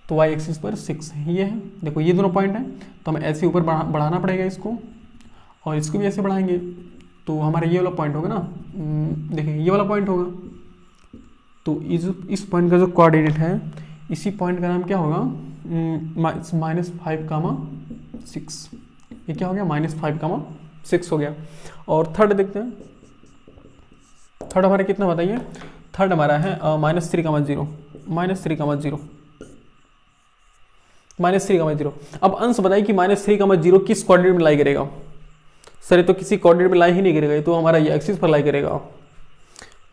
[SPEAKER 1] तो y एक्सिस पर 6 है, ये है। देखो ये दोनों पॉइंट हैं तो हमें ऐसे ऊपर बढ़ाना पड़ेगा इसको, और इसको भी ऐसे बढ़ाएंगे। तो हमारा ये वाला पॉइंट होगा ना, देखिए ये वाला पॉइंट होगा। तो इस पॉइंट का जो कोऑर्डिनेट है, इसी पॉइंट का नाम क्या होगा, -5, 6। ये क्या हो गया, -5, 6 हो गया। और थर्ड देखते हैं, थर्ड हमारा कितना बताइए, थर्ड हमारा है -3, 0, -3, 0। -3,0। अब अंश बताइए कि -3,0 किस कोऑर्डिनेट में लाई करेगा। सर ये तो किसी कोऑर्डिनेट में लाई ही नहीं करेगा, ये तो हमारा ये एक्सिस पर लाई करेगा।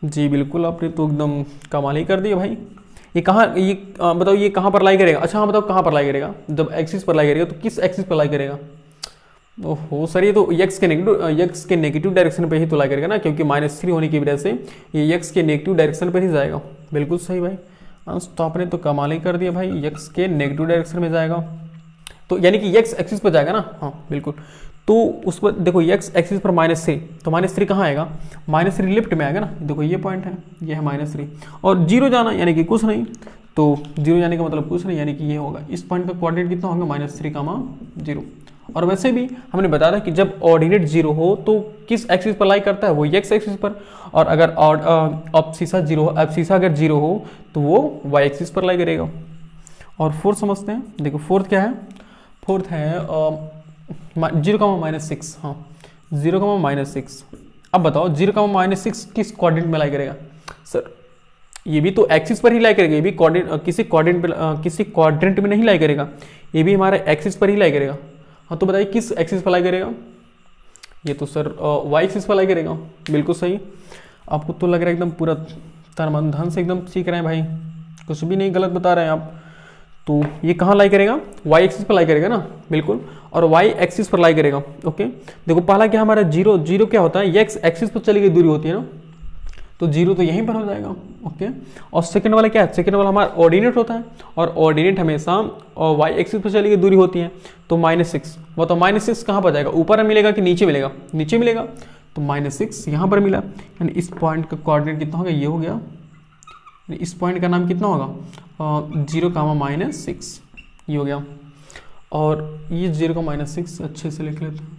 [SPEAKER 1] जी बिल्कुल, आपने तो एकदम कमाल ही कर दिया भाई। ये कहाँ, ये बताओ ये कहाँ पर लाई करेगा। अच्छा हाँ बताओ कहाँ पर लाई करेगा, जब एक्सिस पर लाई करेगा तो किस एक्सिस पर लाई करेगा। ओहो सर ये तो x के नेगेटिव डायरेक्शन पे ही तो लाई करेगा ना, क्योंकि -3 होने की वजह से ये x के नेगेटिव डायरेक्शन पर ही जाएगा। बिल्कुल सही भाई, तो आपने तो कमाल ही कर दिया भाई, x के नेगेटिव डायरेक्शन में जाएगा, तो यानी कि x एक्सिस पर जाएगा ना। हाँ बिल्कुल, तो उस पर देखो x एक्सिस पर -3, तो -3 कहाँ आएगा, -3 लेफ्ट में आएगा ना। देखो ये पॉइंट है, ये है -3 और 0 जाना यानी कि कुछ नहीं, तो 0 जाने का मतलब कुछ नहीं, यानी कि ये होगा इस पॉइंट का कोऑर्डिनेट कितना होगा -3,0। और वैसे भी हमने बताया था कि जब ऑर्डिनेट 0 हो तो किस एक्सिस पर लाई करता है, वो x एक्सिस पर, और अगर एब्सिसा 0 हो, एब्सिसा अगर 0 हो तो वो y एक्सिस पर लाई करेगा। और फोर्थ समझते हैं, देखो फोर्थ क्या है, फोर्थ है 0,-6। हाँ 0,-6। अब बताओ 0,-6 किस कोऑर्डिनेट में लाई करेगा। सर ये भी तो एक्सिस पर ही लाई करेगा, ये भी कोऑर्डिनेट किसी क्वाड्रेंट में नहीं लाई करेगा, ये भी हमारे एक्सिस पर ही लाई करेगा। हाँ तो बताइए किस एक्सिस पर लाई करेगा। ये तो सर वाई एक्सिस पर लाई करेगा। बिल्कुल सही, आपको तो लग रहा है एकदम पूरा तन मन धन से एकदम सीख रहे हैं भाई, कुछ भी नहीं गलत बता रहे हैं आप। तो ये कहाँ लाई करेगा, वाई एक्सिस पर लाई करेगा ना। बिल्कुल, और वाई एक्सिस पर लाई करेगा। ओके देखो पहला क्या हमारा 0 क्या होता है, एक्स एक्सिस पर चली गई दूरी होती है ना, तो 0 तो यहीं पर हो जाएगा। ओके, और सेकंड वाला क्या है, सेकंड वाला हमारा ऑर्डिनेट होता है, और ऑर्डिनेट हमेशा और वाई एक्सिस पर चली गई दूरी होती है, तो -6। वो तो -6 कहाँ पर जाएगा, ऊपर मिलेगा कि नीचे मिलेगा, नीचे मिलेगा, तो -6 यहाँ पर मिला, यानी इस पॉइंट का कोऑर्डिनेट कितना होगा, ये हो गया, इस पॉइंट का नाम कितना होगा 0,-6, ये हो गया। और ये 0,-6 अच्छे से लिख लेते हैं,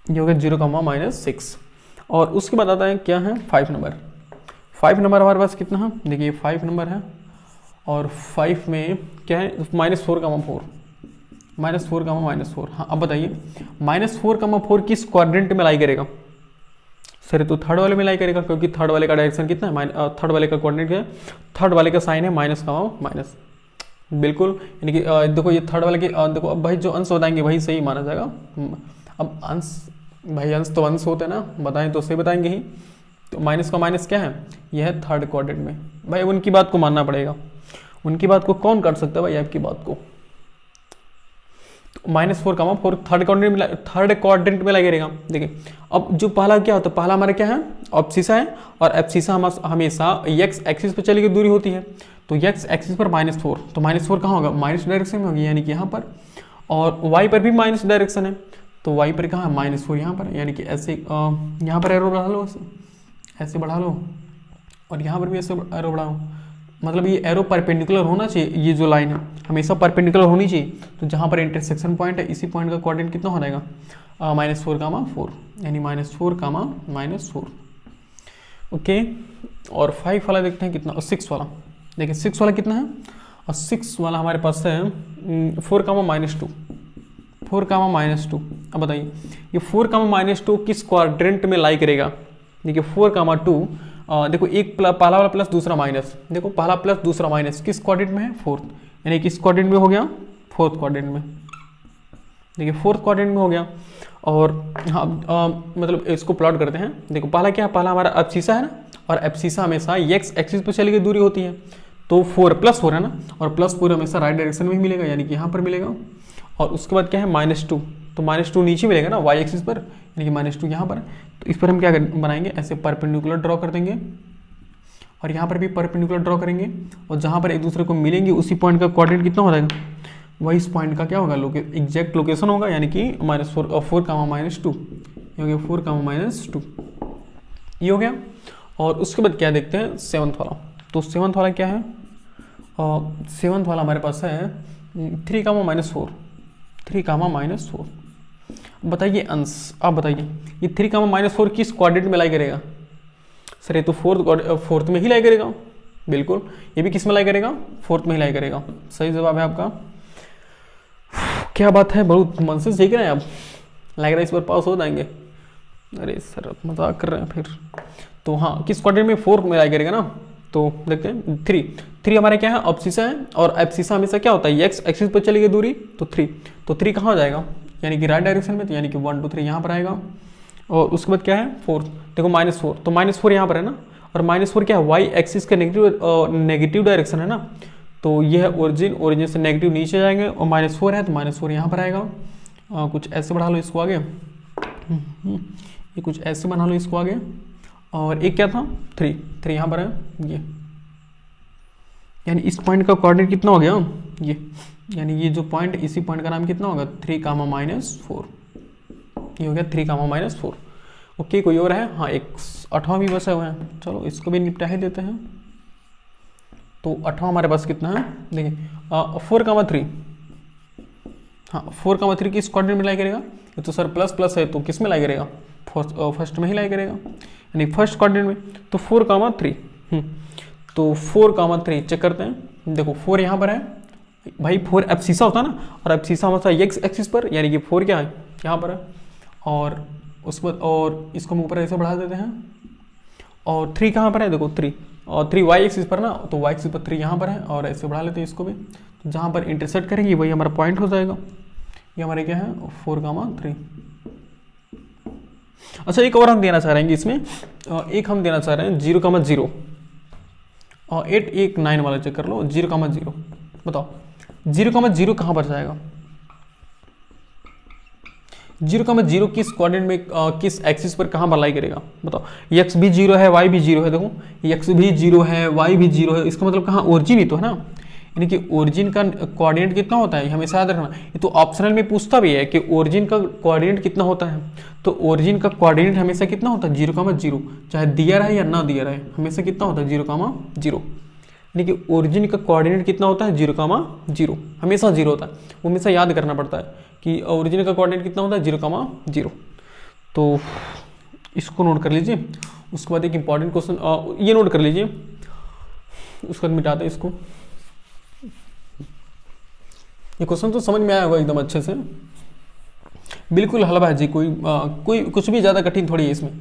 [SPEAKER 1] ये हो गया 0,-6। और उसके बाद आता है क्या है 5 नंबर। 5 नंबर हमारे पास कितना है, देखिए 5 नंबर है, और 5 में क्या है -4,4, -4,-4। हाँ अब बताइए -4,4 किस क्वाड्रेंट में लाई करेगा। सर तो थर्ड वाले में लाई करेगा, क्योंकि थर्ड वाले का डायरेक्शन कितना है, थर्ड वाले का कोऑर्डिनेट क्या है, थर्ड वाले का साइन है -, बिल्कुल, यानी कि देखो ये थर्ड वाले के देखो अब भाई जो अंश बताएंगे वही सही माना जाएगा। अब अंश भाई, अंश तो अंश होते हैं ना, बताएं तो सही बताएंगे ही, तो माइनस का माइनस क्या है, यह है थर्ड क्वाड्रेंट में। भाई उनकी बात को मानना पड़ेगा, उनकी बात को कौन कर सकता है भाई, आपकी बात को। -4,4 थर्ड क्वाड्रेंट में लगेगा। देखिए अब जो पहला क्या होता है, पहला हमारा क्या है, एब्सिसा है, और एब्सिसा हमेशा x एक्सिस पर चली गई दूरी होती है, तो x एक्सिस पर -4, तो -4 कहाँ होगा, माइनस डायरेक्शन में होगी, यानी कि यहाँ पर, और y पर भी माइनस डायरेक्शन है, तो y पर कहाँ है -4 यहाँ पर, यानी कि ऐसे यहाँ पर एरो बढ़ा लो, ऐसे बढ़ा लो, और यहाँ पर भी ऐसे एरो बढ़ाओ, मतलब ये एरो परपेंडिकुलर होना चाहिए, ये जो लाइन है हमेशा परपेंडिकुलर होनी चाहिए। तो जहाँ पर इंटरसेक्शन पॉइंट है, इसी पॉइंट का कोऑर्डिनेट कितना हो जाएगा, -4,4, यानी -4,-4। ओके, और 5 वाला देखते हैं कितना, और 6 वाला, देखिए 6 वाला कितना है, और 6 वाला हमारे पास है 4,-2, 4,-2। अब बताइए ये 4,-2 किस क्वाड्रेंट में लाई करेगा। देखिए 4,2 देखो एक पहला वाला प्लस दूसरा माइनस, देखो पहला प्लस दूसरा माइनस किस क्वाड्रेंट में है, फोर्थ, यानी किस क्वाड्रेंट में हो गया, फोर्थ क्वाड्रेंट में। देखिए फोर्थ क्वाड्रेंट में हो गया। और हाँ मतलब इसको प्लॉट करते हैं, देखो पहला क्या, पहला हमारा एब्सिसा है ना, और एब्सिसा हमेशा x एक्सिस पर चली गई दूरी होती है, तो 4 है ना, और +4 हमेशा राइट डायरेक्शन में ही मिलेगा, यानी कि यहाँ पर मिलेगा। और उसके बाद क्या है -2, तो -2 नीचे मिलेगा ना y एक्सिस पर, यानी कि -2 यहाँ पर। तो इस पर हम क्या बनाएंगे, ऐसे परपेंडिकुलर ड्रॉ कर देंगे, और यहाँ पर भी परपेंडिकुलर ड्रॉ करेंगे, और जहाँ पर एक दूसरे को मिलेंगे उसी पॉइंट का कोऑर्डिनेट कितना हो जाएगा, वही इस पॉइंट का क्या होगा, एग्जैक्ट लोकेशन होगा, यानी कि -4,-2, ये हो गया 4,-2, ये हो गया। और उसके बाद क्या देखते हैं 7th वाला, तो 7th वाला क्या है, 7th वाला हमारे पास है 3,-4, 3,-4। बताइए अंश, आप बताइए ये 3,-4 किस क्वाड्रेंट में लाई करेगा। सर ये तो फोर्थ में ही लाई करेगा, बिल्कुल, ये भी किस में लाई करेगा, फोर्थ में ही लाई करेगा। सही जवाब है आपका। क्या बात है, बहुत मन से सीख रहे हैं आप, लग रहा है इस बार पास हो जाएंगे। अरे सर आप मजाक कर रहे हैं फिर। तो हाँ किस क्वाड्रेंट में, फोर्थ में लाई करेगा ना, तो देखते हैं 3, 3 हमारे क्या है, अब्सिसा है, और अब्सिसा हमेशा क्या होता है, एक्स एक्सिस पर चली गई दूरी तो 3, तो 3 कहाँ हो जाएगा, यानी कि राइट डायरेक्शन में, तो यानी कि 1 2 3 यहाँ पर आएगा। और उसके बाद क्या है 4, देखो -4, तो -4 यहाँ पर है ना, और -4 क्या है, वाई एक्सिस का नेगेटिव डायरेक्शन है ना, तो ये है ओरिजिन, ओरिजिन से नेगेटिव नीचे जाएंगे, और -4 है तो -4 यहाँ पर आएगा। कुछ ऐसे बढ़ा लो इसको आगे, ये कुछ ऐसे बना लो इसको आगे, और एक क्या था 3 यहाँ पर है ये, यानी इस पॉइंट का कोऑर्डिनेट कितना हो गया ये, यानी ये जो पॉइंट, इसी पॉइंट का नाम कितना होगा 3, -4, ये हो गया 3, -4। ओके, कोई और है, हाँ एक 8वां भी बचा हुआ है, चलो इसको भी निपटा ही देते हैं। तो 8वां हमारे पास कितना है, देखिए 4, 3, हाँ 4, 3 किस कोऑर्डिनेट में लाई करेगा, ये तो सर प्लस प्लस है तो किस में लाई करेगा, फर्स्ट में ही लाई करेगा, यानी फर्स्ट कोऑर्डिनेट में, तो 4, 3, तो 4, 3 चेक करते हैं। देखो 4 यहाँ पर है भाई, 4 एब्सिसा होता है ना, और एब्सिसा हमारा एक्स एक्सिस पर, यानी कि 4 क्या है यहाँ पर है, और उसके बाद और इसको हम ऊपर ऐसे बढ़ा देते हैं, और 3 कहाँ पर है, देखो 3, और 3 वाई एक्सिस पर ना, तो वाई एक्सिस पर 3 यहाँ पर है, और ऐसे बढ़ा लेते हैं इसको भी, तो जहाँ पर इंटरसेक्ट करेंगे वही हमारा पॉइंट हो जाएगा, ये हमारे क्या है 4, 3। अच्छा एक और हम देना चाह रहे हैं इसमें, एक हम देना चाह रहे हैं 0, और 8 1 9 वाला चेक कर लो, 0, बताओ 0, कहाँ पर जाएगा, 0, किस कोऑर्डिनेट में, किस एक्सिस पर कहाँ पर लाई करेगा, बताओ, एक्स भी 0 है, वाई भी 0 है, देखो एक्स भी 0 है, वाई भी 0 है, इसका मतलब कहाँ ओरिजिन ही तो है ना, यानी कि ओरिजिन का कोऑर्डिनेट कितना होता है, हमेशा याद रखना, ये तो ऑप्शनल में पूछता भी है कि ओरिजिन का कोऑर्डिनेट कितना होता है, तो ओरिजिन का कोऑर्डिनेट हमेशा कितना होता है 0, चाहे दिया रहे या ना दिया रहे, हमेशा कितना होता है 0, यानी कि ओरिजिन का कोऑर्डिनेट कितना होता है 0, हमेशा 0 होता है, वो हमेशा याद करना पड़ता है कि ओरिजिन का कोऑर्डिनेट कितना होता है 0, तो इसको नोट कर लीजिए। उसके बाद एक इंपॉर्टेंट क्वेश्चन ये नोट कर लीजिए, उसके बाद मिटाते हैं इसको। ये क्वेश्चन तो समझ में आया होगा एकदम अच्छे से, बिल्कुल हलवा है जी, कोई कुछ भी ज़्यादा कठिन थोड़ी है इसमें।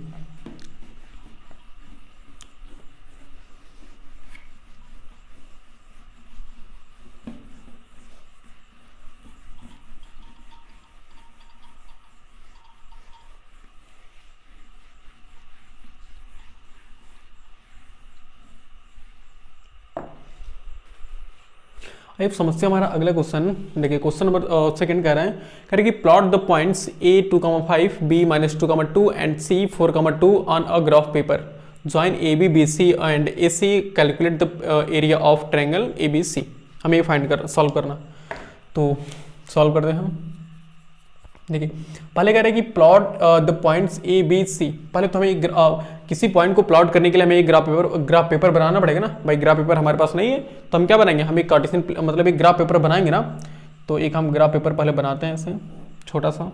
[SPEAKER 1] अब समस्या हमारा अगला क्वेश्चन देखिए, क्वेश्चन नंबर सेकंड कह रहे हैं कि plot the points A 2,5 B -2,2 and C 4,2 on a graph paper, join AB BC and AC, calculate the area of triangle ABC। हमें ये सॉल्व करना, तो सॉल्व करते हैं हम। देखिए पहले कह रहे हैं कि plot the points A B C, पहले तो हमें किसी पॉइंट को प्लॉट करने के लिए हमें एक ग्राफ पेपर बनाना पड़ेगा ना भाई, ग्राफ पेपर हमारे पास नहीं है तो हम क्या बनाएंगे, हम एक कार्टेशियन मतलब एक ग्राफ पेपर बनाएंगे ना, तो एक हम ग्राफ पेपर पहले बनाते हैं ऐसे छोटा सा।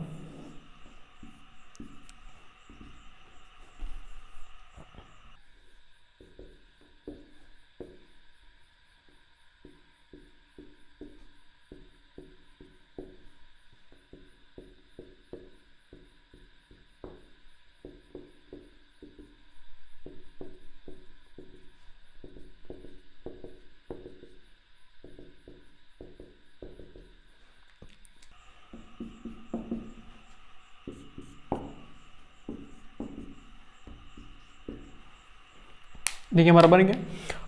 [SPEAKER 1] देखिए हमारा बन गया,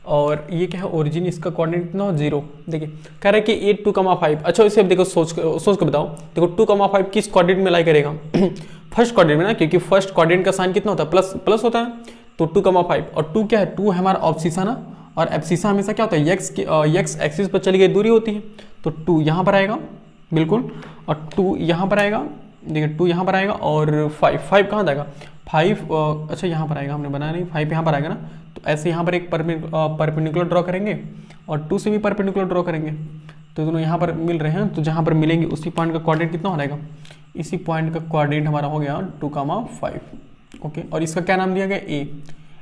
[SPEAKER 1] और ये क्या है ओरिजिन, इसका कोऑर्डिनेट कितना हो 0। देखिए कह रहा है कि 8 2,5, अच्छा इसे अब देखो सोच के बताओ, देखो 2,5 किस कोऑर्डिनेट में लाई करेगा फर्स्ट कोऑर्डिनेट में ना, क्योंकि फर्स्ट कोऑर्डिनेट का साइन कितना होता है प्लस होता है, तो 2,5, और 2 क्या है, 2 है हमारा ऑब्सिसा ना, और एब्सिसा हमेशा क्या होता है एक्स एक्सिस पर चली गई दूरी होती है, तो 2 यहाँ पर आएगा बिल्कुल, और 2 यहाँ पर आएगा, देखिए 2 यहाँ पर आएगा, और 5 कहाँ जाएगा 5, अच्छा यहाँ पर आएगा, हमने बनाया नहीं, 5 यहाँ पर आएगा ना, तो ऐसे यहाँ पर एक परपेंडिकुलर ड्रॉ करेंगे, और 2 से भी परपेंडिकुलर ड्रॉ करेंगे, तो दोनों यहाँ पर मिल रहे हैं, तो जहाँ पर मिलेंगे उसी पॉइंट का कोऑर्डिनेट कितना हो जाएगा, इसी पॉइंट का कोऑर्डिनेट हमारा हो गया 2,5। ओके, और इसका क्या नाम दिया गया A,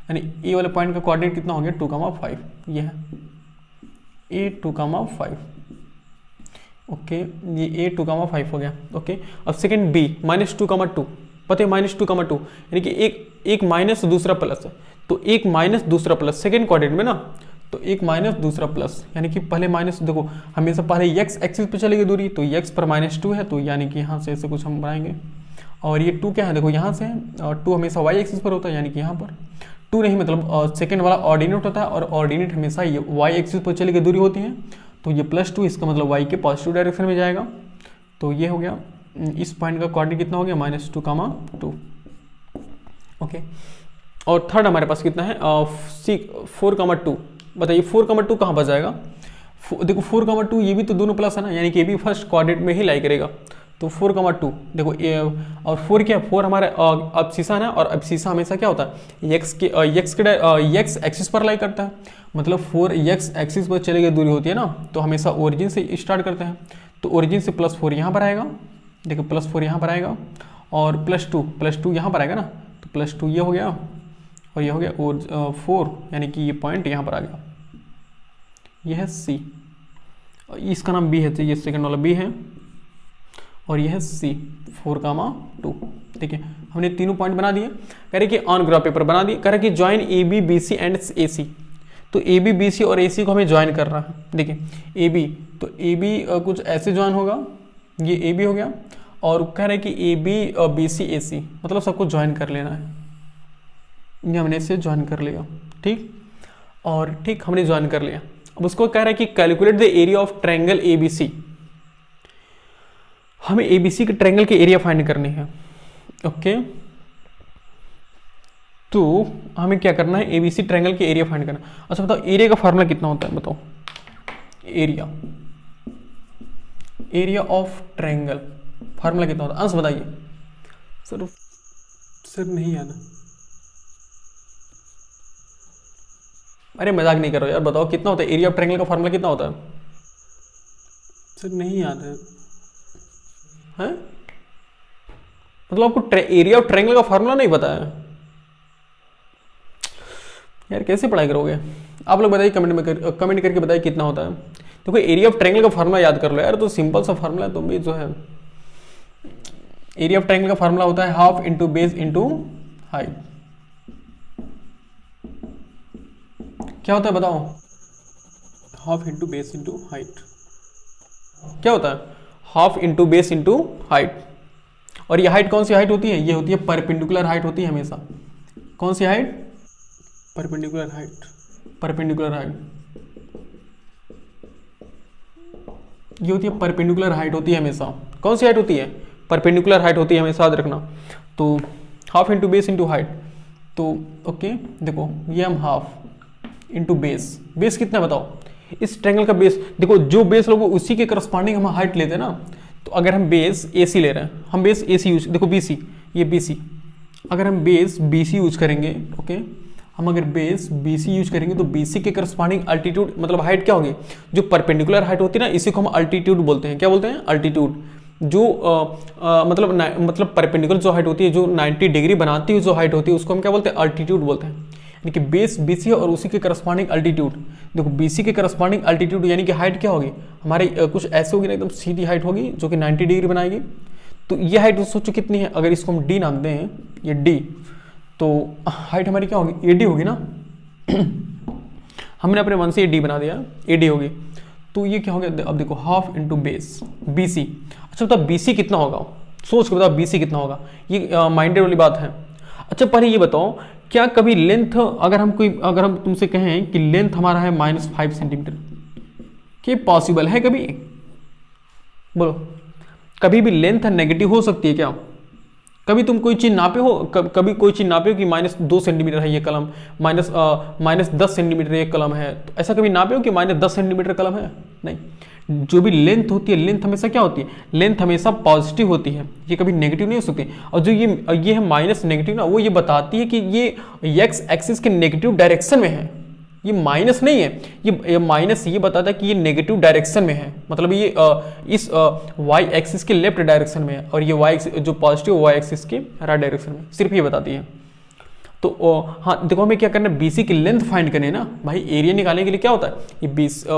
[SPEAKER 1] यानी A वाले पॉइंट का कोऑर्डिनेट कितना हो गया 2,5, ये है A 2,5। ओके, ये A 2,5 हो गया। ओके, अब सेकेंड B -2,2, पता है -2,2 यानी कि एक माइनस दूसरा प्लस है, तो एक माइनस दूसरा प्लस सेकेंड कोऑर्डिनेट में ना, तो एक माइनस दूसरा प्लस, यानी कि पहले माइनस, देखो हमेशा पहले x एक्सिस पे चलेगी दूरी, तो x पर -2 है, तो यानी कि यहाँ से ऐसे कुछ हम बनाएंगे। और ये 2 क्या है, देखो यहाँ से है, और 2 हमेशा y एक्सिस पर होता है, यानी कि यहाँ पर 2 नहीं, मतलब सेकेंड वाला ऑर्डिनेट होता है, और ऑर्डिनेट हमेशा ये y एक्सिस पर चलेगी दूरी होती है, तो ये +2 इसका मतलब y के पॉजिटिव डायरेक्शन में जाएगा। तो ये हो गया, इस पॉइंट का कोऑर्डिनेट कितना हो गया, -2, ओके। और थर्ड हमारे पास कितना है, 4, 2, बताइए 4, 2 कहाँ पर जाएगा। देखो 4, 2 ये भी तो दोनों प्लस है ना, यानी कि ये भी फर्स्ट कोऑर्डिनेट में ही लाई करेगा। तो 4, 2 देखो और 4 क्या, 4 हमारे अब्सिसा है, और अब्सिसा हमेशा क्या होता है, x एक्सिस पर लाई करता है, मतलब 4 x एक्सिस पर चले गई दूरी होती है ना, तो हमेशा ओरिजिन से स्टार्ट करते हैं। तो ओरिजिन से +4 यहाँ पर आएगा, देखो +4 यहाँ पर आएगा, और +2 यहाँ पर आएगा ना, तो +2 ये हो गया, और ये हो गया, और 4 यानी कि ये पॉइंट यहाँ पर आ गया, ये है C, इसका नाम B है, तो ये सेकंड वाला B है, और ये है C, 4, 2। ठीक है, हमने तीनों पॉइंट बना दिए। कह रहे कि ऑन ग्राफ पेपर बना दिए। कह रहे कि join AB BC and AC, तो AB BC और AC को हमें ज्वाइन कर रहा है। देखिए AB, तो AB कुछ ऐसे ज्वाइन होगा, ये AB हो गया, और कह रहे कि AB BC AC, मतलब सबको ज्वाइन कर लेना है, ये हमने इसे ज्वाइन कर लिया। ठीक, और ठीक हमने ज्वाइन कर लिया। अब उसको कह रहा है कि calculate the area of triangle ABC, हमें ABC के ट्रायंगल के एरिया फाइंड करनी है। ओके, तो हमें क्या करना है, ABC ट्रायंगल के एरिया फाइंड करना। अच्छा बताओ एरिया का फार्मूला कितना होता है, बताओ एरिया ऑफ ट्रायंगल फार्मूला कितना होता है, आंसर बताइए। सर नहीं याद है, अरे मजाक नहीं करो यार, बताओ कितना होता है एरिया ऑफ ट्रायंगल का फार्मूला कितना होता है। सर नहीं याद है, हैं? मतलब आपको एरिया ऑफ ट्रायंगल का फार्मूला नहीं पता है यार, कैसे पढ़ाई करोगे आप लोग, बताइए कमेंट करके बताइए कितना होता है। देखो एरिया ऑफ ट्रायंगल का फार्मूला याद कर लो यार, तो सिंपल सा फार्मूला है, तो भी जो है एरिया ऑफ ट्रायंगल का फार्मूला होता है half into base into height. क्या होता है बताओ, half into base into height, क्या होता है, half into base into height. और ये हाइट कौन सी हाइट होती है, ये होती है परपेंडिकुलर हाइट होती है हमेशा। कौन सी हाइट, परपेंडिकुलर हाइट, ये होती है परपेंडिकुलर हाइट होती है हमेशा। कौन सी हाइट होती है, परपेंडिकुलर हाइट होती है हमेशा, याद रखना। तो half into base into height, तो ओके देखो ये हम हाफ इंटू बेस कितना बताओ, इस ट्रायंगल का बेस, देखो जो बेस लोगों उसी के करस्पॉन्डिंग हम हाइट लेते हैं ना। तो अगर हम बेस AC ले रहे हैं, हम बेस AC यूज, देखो BC, ये BC, अगर हम बेस BC यूज करेंगे, ओके, हम अगर बेस BC यूज करेंगे तो BC के करस्पॉन्डिंग अल्टीट्यूड, मतलब हाइट क्या होगी, जो परपेंडिकुलर हाइट होती है ना, इसी को हम अल्टीट्यूड बोलते हैं। क्या बोलते हैं, अल्टीट्यूड। जो मतलब परपेंडिकुलर जो हाइट होती है, जो 90 डिग्री बनाती हुई जो हाइट होती है, उसको हम क्या बोलते हैं, अल्टीट्यूड बोलते हैं। यानी कि बेस BC और उसी के करस्पॉन्डिंग अल्टीट्यूड, देखो BC के करस्पॉन्डिंग अल्टीट्यूड यानी कि हाइट क्या होगी हमारी, कुछ ऐसे होगी ना, एकदम सीधी हाइट होगी जो कि 90 डिग्री बनाएगी। तो ये हाइट सोचो कितनी है, अगर इसको हम D नाम दें, ये D, तो हाइट हमारी क्या होगी, AD होगी ना। हमने अपने मन से D बना दिया, AD होगी। तो ये क्या हो गया, अब देखो हाफ इंटू बेस BC। अच्छा बताओ BC कितना होगा, सोच के बताओ BC कितना होगा, ये माइंडेड वाली बात है। अच्छा पहले ये बताओ, क्या कभी लेंथ, अगर हम तुमसे कहें कि लेंथ हमारा है -5 सेंटीमीटर, क्या पॉसिबल है कभी, बोलो कभी भी लेंथ नेगेटिव हो सकती है क्या, कभी तुम कोई चीज नापे हो, कभी कोई चीज नापे हो कि -2 सेंटीमीटर है ये कलम, -10 सेंटीमीटर ये कलम है, तो ऐसा कभी नापे हो कि -10 सेंटीमीटर कलम है, नहीं। जो भी लेंथ होती है, लेंथ हमेशा क्या होती है, लेंथ हमेशा पॉजिटिव होती है, ये कभी नेगेटिव नहीं हो सकती। और जो ये है माइनस नेगेटिव ना, वो ये बताती है कि ये x एक्सिस के नेगेटिव डायरेक्शन में है, ये माइनस नहीं है, ये माइनस ये बताता है कि ये नेगेटिव डायरेक्शन में है, मतलब ये इस y एक्सिस के लेफ्ट डायरेक्शन में है, और ये y जो पॉजिटिव y एक्सिस के राइट डायरेक्शन में, सिर्फ ये बताती है। तो हाँ देखो हमें क्या करना है, BC की लेंथ फाइंड करनी है ना भाई, एरिया निकालने के लिए क्या होता है, ये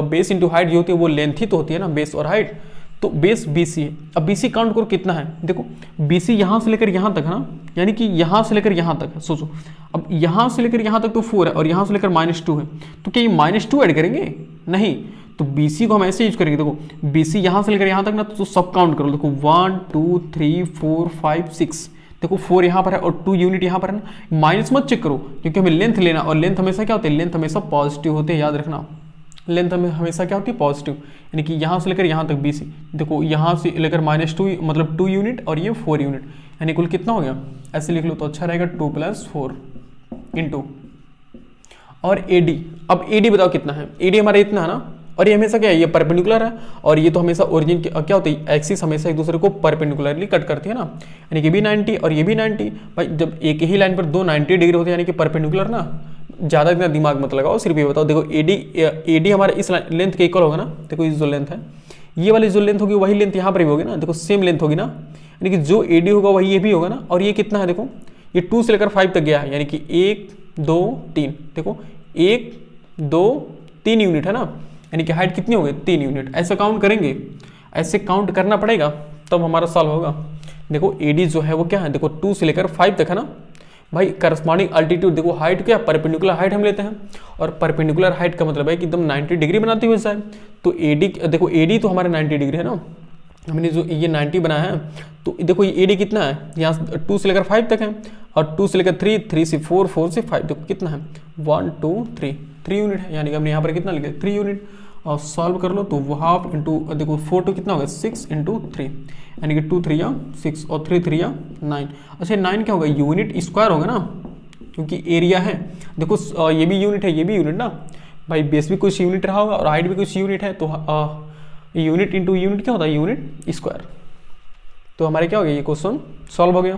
[SPEAKER 1] बेस इंटू हाइट जो होती है वो लेंथ ही तो होती है ना, बेस और हाइट। तो बेस BC है। अब BC काउंट करो कितना है, देखो BC यहाँ से लेकर यहाँ तक है ना, यानी कि यहाँ से लेकर यहाँ तक है, सोचो अब यहाँ से लेकर यहाँ तक तो 4 है और यहाँ से लेकर -2 है, तो क्या ये -2 ऐड करेंगे? नहीं, तो BC को हम ऐसे यूज करेंगे। देखो BC यहाँ से लेकर यहाँ तक ना, तो सब काउंट करो, देखो 1 2 3 4 5 6, देखो 4 यहाँ पर है और 2 यूनिट यहाँ पर है ना, माइनस मत चेक करो क्योंकि हमें लेंथ लेना, और लेंथ हमेशा क्या होती है, लेंथ हमेशा पॉजिटिव होते हैं, याद रखना लेंथ हमें हमेशा क्या होती है, पॉजिटिव, यानी कि यहाँ से लेकर यहाँ तक BC, देखो यहाँ से लेकर -2 मतलब 2 यूनिट और ये 4 यूनिट, यानी कुल कितना हो गया, ऐसे लिख लो तो अच्छा रहेगा 2 + 4 इंटू, और AD, अब AD बताओ कितना है, AD हमारा इतना है ना, और ये हमेशा क्या है, ये परपेंडिकुलर है, और ये तो हमेशा ओरिजिन क्या होती है, एक्सिस हमेशा एक दूसरे को परपेंडिकुलरली कट करती है ना, यानी कि भी 90 और ये भी 90, भाई जब एक ही लाइन पर दो 90 डिग्री होते हैं यानी कि परपेंडिकुलर ना, ज़्यादा इतना दिमाग मत लगाओ, सिर्फ ये बताओ, देखो AD हमारा इस लेंथ के इक्वल होगा ना, देखो ये जो लेंथ है, ये वाली जो लेंथ होगी वही लेंथ यहाँ पर भी होगी ना, देखो सेम लेंथ होगी ना, यानी कि जो AD होगा वही ये भी होगा ना, और ये कितना है, देखो ये 2 से लेकर 5 तक गया है, यानी कि 1 2 3, देखो 1 2 3 यूनिट है ना, यानी कि हाइट कितनी हो गई, 3 यूनिट, ऐसे काउंट करेंगे, ऐसे काउंट करना पड़ेगा तब हमारा सॉल्व होगा। देखो AD जो है वो क्या है, देखो 2 से लेकर 5 तक है ना भाई, करस्पॉन्डिंग अल्टीट्यूड, देखो हाइट क्या, परपेंडिकुलर हाइट हम लेते हैं, और परपेंडिकुलर हाइट का मतलब है कि एकदम 90 डिग्री बनाती हुई जाए, तो AD देखो AD तो हमारे 90 डिग्री है ना, हमने जो ये 90 बनाया है, तो देखो ये AD कितना है, यहाँ 2 से लेकर 5 तक है, और 2 से लेकर 3, 3 से 4, 4 से 5, देखो कितना है 1 2 3 यूनिट है, यानी कि हमने यहाँ पर कितना लिखे 3 यूनिट, और सॉल्व कर लो तो वो हाफ इंटू, देखो 4 2 कितना होगा 6 × 3, यानी कि 2 3 6 और 3 3 9, अच्छा 9 क्या होगा, यूनिट स्क्वायर होगा ना, क्योंकि एरिया है, देखो ये भी यूनिट है ये भी यूनिट ना भाई, बेस भी कुछ यूनिट रहा होगा और हाइट भी कुछ यूनिट है, तो यूनिट इंटू यूनिट क्या होता है, यूनिट स्क्वायर, तो हमारे क्या हो गया, ये क्वेश्चन सॉल्व हो गया।